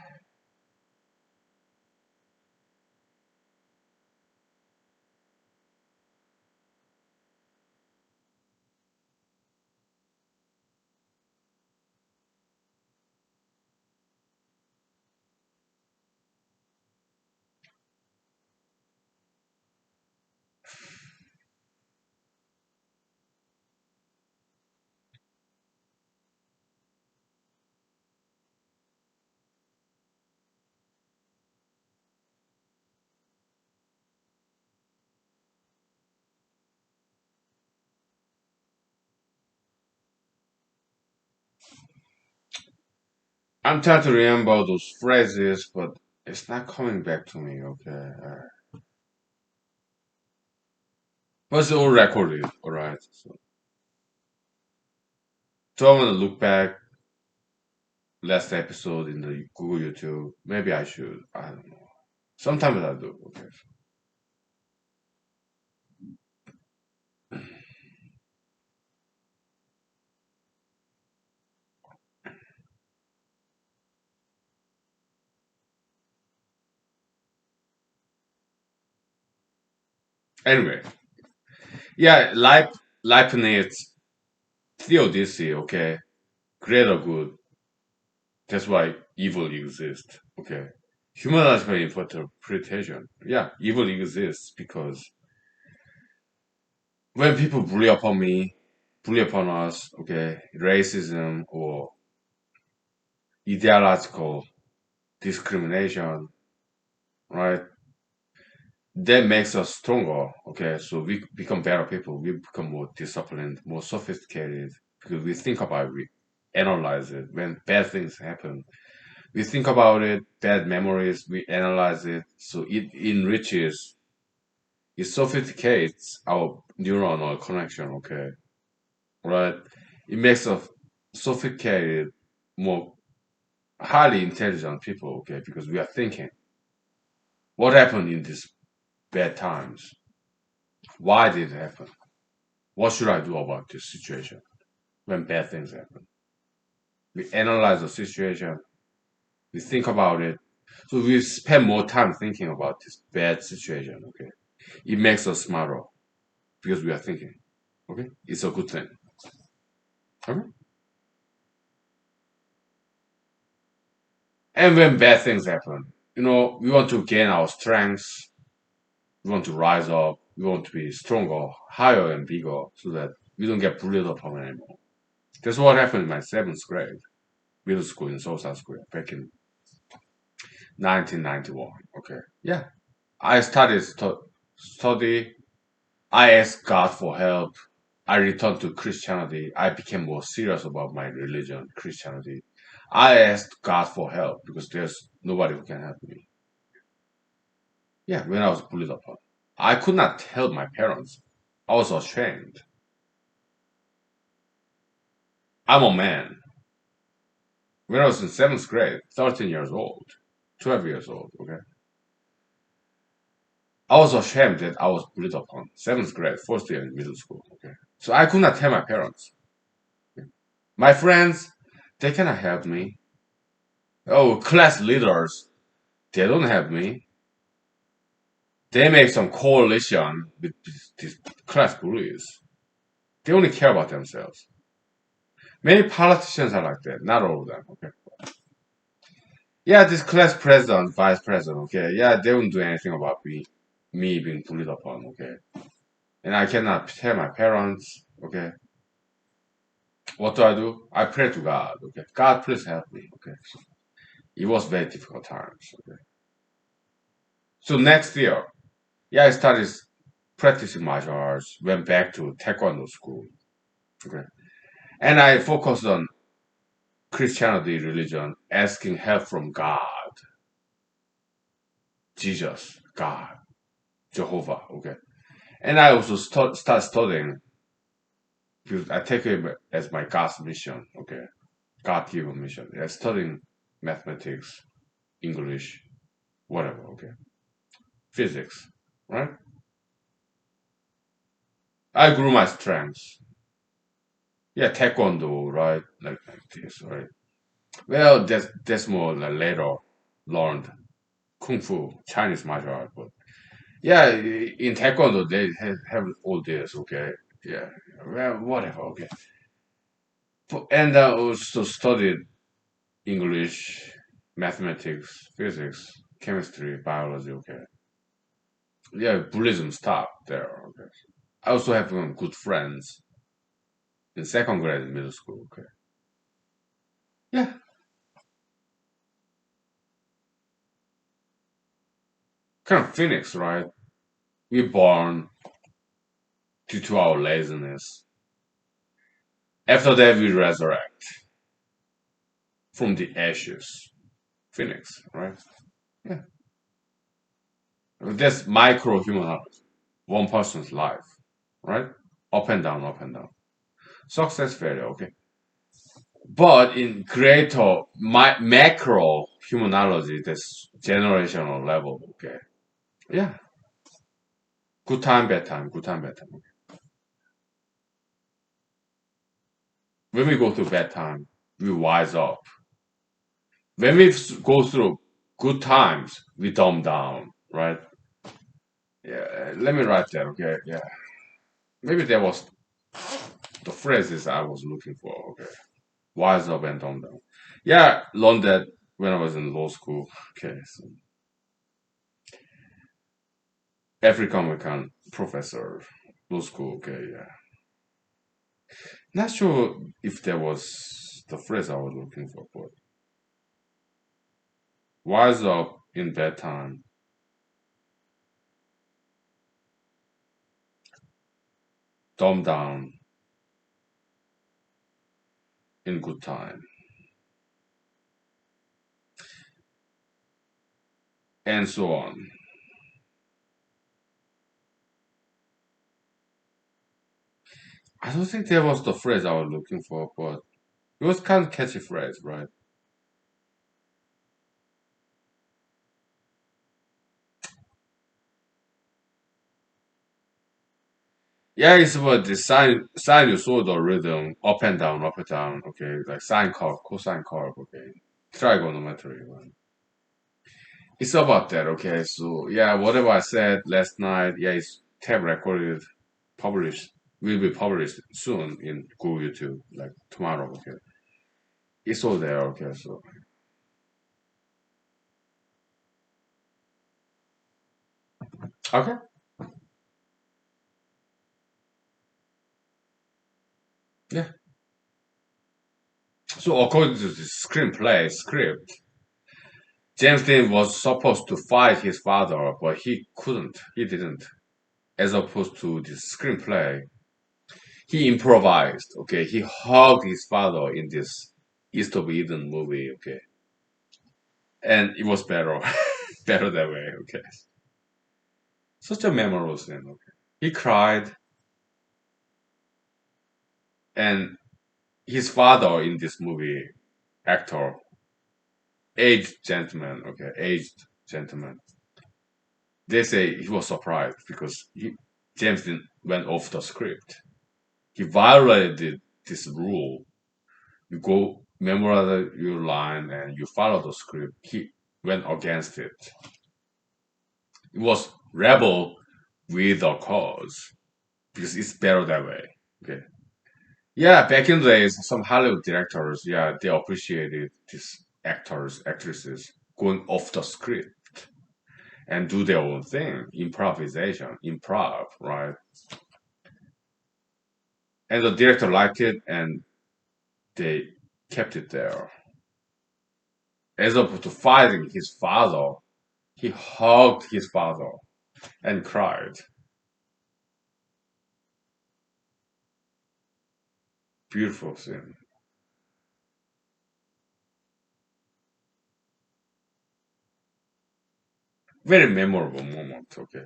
I'm trying to remember those phrases, but it's not coming back to me. Okay. But it's all recorded. All right. So I'm gonna look back last episode in the Google YouTube. Maybe I should. I don't know. Sometimes I do. Okay. Anyway, yeah, Leibniz theodicy. Okay, greater good. That's why evil exists. Okay, humanological interpretation. Yeah, evil exists because when people bully upon me, bully upon us, okay, racism or ideological discrimination, right? That makes us stronger. Okay, so we become better people. We become more disciplined, more sophisticated because we think about it, we analyze it. When bad things happen, we think about it. Bad memories, we analyze it. So it enriches, it sophisticates our neuronal connection. Okay, right? It makes us sophisticated, more highly intelligent people. Okay, because we are thinking, what happened in these bad times? Why did it happen? What should I do about this situation when bad things happen? We analyze the situation, we think about it. So we spend more time thinking about this bad situation, okay? It makes us smarter because we are thinking, okay? It's a good thing, okay? And when bad things happen, we want to gain our strengths, we want to rise up, we want to be stronger, higher, and bigger so that we don't get bullied upon anymore. That's what happened in my seventh grade, middle school in Seoul, South Korea, back in 1991. Okay. Yeah. I started study. I asked God for help. I returned to Christianity. I became more serious about my religion, Christianity. I asked God for help because there's nobody who can help me. Yeah, when I was bullied upon. I could not tell my parents. I was ashamed. I'm a man. When I was in seventh grade, 13 years old, 12 years old, okay? I was ashamed that I was bullied upon. Seventh grade, first year in middle school, okay? So I could not tell my parents. My friends, they cannot help me. Oh, class leaders, they don't help me. They make some coalition with these class bullies. They only care about themselves. Many politicians are like that, not all of them, okay? Yeah, this class president, vice president, okay? Yeah, they won't do anything about me being bullied upon, okay? And I cannot tell my parents, okay? What do? I pray to God, okay? God, please help me, okay? It was very difficult times, okay? So next year, yeah, I started practicing martial arts, went back to Taekwondo school, okay? And I focused on Christianity, religion, asking help from God, Jesus, God, Jehovah, okay? And I also start studying because I take it as my God's mission, okay? God-given mission. Yeah, studying mathematics, English, whatever, okay? Physics, right? I grew my strengths. Yeah, taekwondo, right? Like this, right? Well, that's more like later learned kung fu, Chinese martial art, but yeah, in taekwondo they have all this, okay? Yeah, well, whatever, okay. And I also studied English, mathematics, physics, chemistry, biology, okay. Yeah, Buddhism stopped there, okay. I also have good friends in second grade and middle school, okay. Yeah, kind of phoenix, right? We born due to our laziness. After that, we resurrect from the ashes. Phoenix, right? Yeah. That's micro human life. One person's life, right? Up and down, up and down. Success, failure, okay. But in greater macro humanology, that's generational level, okay. Yeah. Good time, bad time, good time, bad time. Okay. When we go through bad time, we wise up. When we go through good times, we dumb down, right? Yeah, let me write that, okay? Yeah. Maybe that was the phrases I was looking for, okay? Wise up and dumb down. Yeah, learned that when I was in law school. Okay, so African American professor, law school. Okay, yeah. Not sure if that was the phrase I was looking for, but wise up in bad time, dumb down in good time, and so on. I don't think that was the phrase I was looking for, but it was kind of catchy phrase, right? Yeah, it's about the sinusoidal rhythm, up and down, okay, like sine curve, cosine curve, okay, trigonometry, right? It's about that, okay. So yeah, whatever I said last night, yeah, it's tape recorded, published, will be published soon in Google YouTube, like tomorrow, okay. It's all there, okay. So Okay. Yeah. So according to the screenplay script, James Dean was supposed to fight his father, but he couldn't. He didn't. As opposed to the screenplay, he improvised. Okay, he hugged his father in this East of Eden movie. Okay, and it was better, better that way. Okay, such a memorable scene. Okay, he cried, and his father in this movie, actor, aged gentleman. Okay, aged gentleman. They say he was surprised because James Dean went off the script. He violated this rule. You go memorize your line and you follow the script. He went against it. It was rebel with a cause because it's better that way. Okay. Yeah, back in the days, some Hollywood directors, yeah, they appreciated these actors, actresses going off the script and do their own thing, improvisation, improv, right? And the director liked it, and they kept it there. As opposed to fighting his father, he hugged his father and cried. Beautiful scene. Very memorable moment, okay.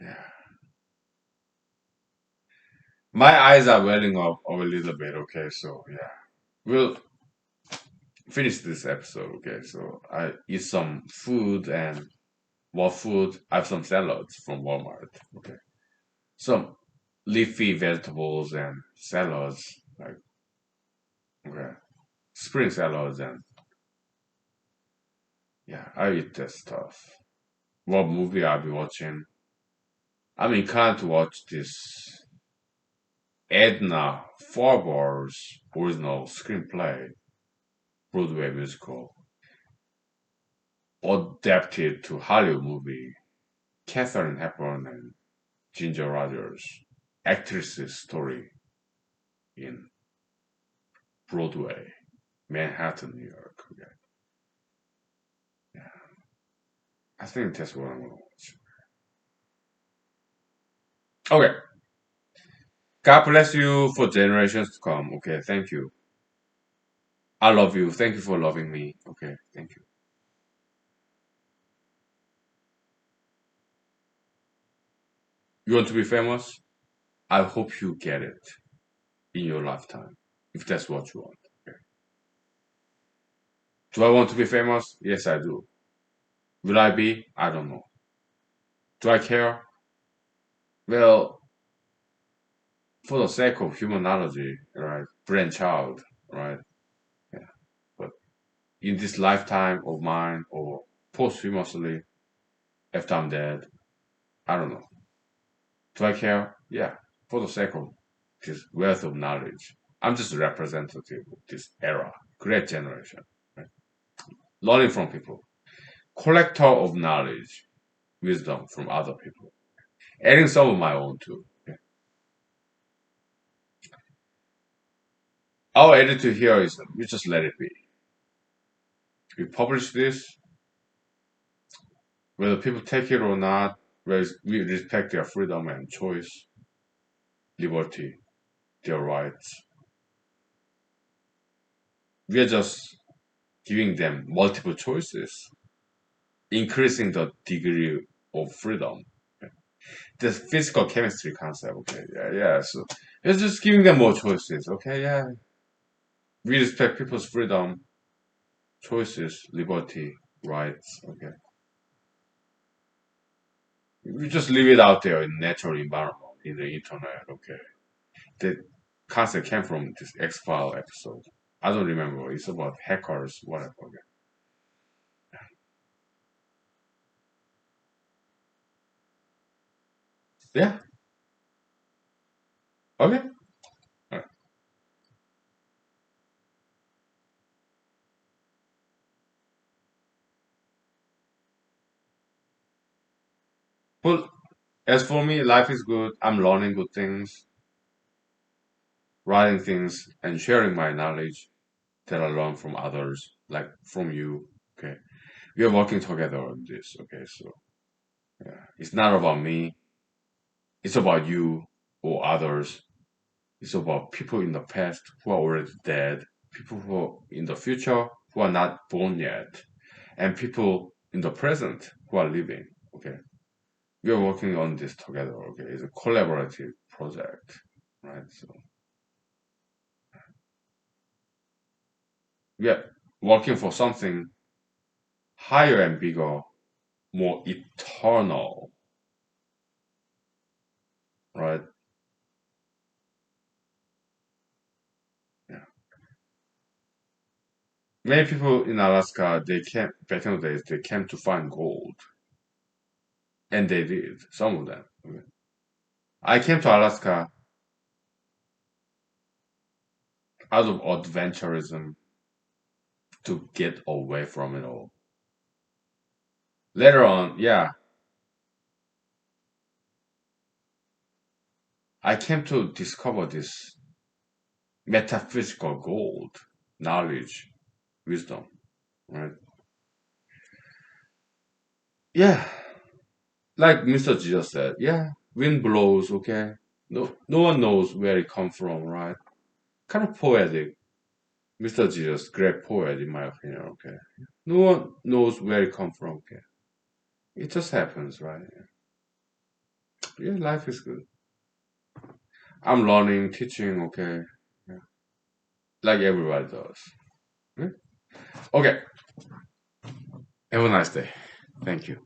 Yeah. My eyes are welling up a little bit, okay, so yeah. We'll finish this episode, okay. So I eat some food and what food? I have some salads from Walmart, okay. Some leafy vegetables and salads, like okay. Spring salads and yeah, I eat that stuff. What movie I'll be watching? I'm inclined to watch this Edna Farber's original screenplay, Broadway musical, adapted to Hollywood movie. Katharine Hepburn and Ginger Rogers, actress's story in Broadway, Manhattan, New York. Okay. Yeah, I think that's what I'm gonna watch. Okay. God bless you for generations to come. Okay, thank you. I love you. Thank you for loving me. Okay, thank you. You want to be famous? I hope you get it in your lifetime, if that's what you want. Okay. Do I want to be famous? Yes, I do. Will I be? I don't know. Do I care? Well, for the sake of humanology, right? Brainchild, right? Yeah. But in this lifetime of mine or posthumously, after I'm dead, I don't know. Do I care? Yeah. For the sake of this wealth of knowledge. I'm just a representative of this era, great generation, right? Learning from people. Collector of knowledge, wisdom from other people. Adding some of my own too. Okay. Our attitude here is we just let it be. We publish this, whether people take it or not, we respect their freedom and choice, liberty, their rights. We are just giving them multiple choices, increasing the degree of freedom. The physical chemistry concept, okay, yeah, yeah. So it's just giving them more choices, okay, yeah. We respect people's freedom, choices, liberty, rights, okay. We just leave it out there in natural environment, in the internet, okay. The concept came from this X-File episode. I don't remember. It's about hackers, whatever. Okay. Yeah. Okay. All right. But as for me, life is good. I'm learning good things, writing things, and sharing my knowledge that I learn from others, like from you. Okay. We are working together on this. Okay. So yeah, it's not about me. It's about you or others. It's about people in the past who are already dead, people who are in the future who are not born yet, and people in the present who are living. Okay. We are working on this together. Okay. It's a collaborative project. Right. So we are working for something higher and bigger, more eternal. Right. Yeah. Many people in Alaska, they came back in the days, they came to find gold. And they did, some of them. Okay. I came to Alaska out of adventurism to get away from it all. Later on, yeah, I came to discover this metaphysical gold, knowledge, wisdom, right? Yeah, like Mr. Jesus said, yeah, wind blows, okay? No one knows where it comes from, right? Kind of poetic. Mr. Jesus, great poet in my opinion, okay? No one knows where it comes from, okay? It just happens, right? Yeah, life is good. I'm learning, teaching, okay? Yeah. Like everybody does. Yeah. Okay, have a nice day. Thank you.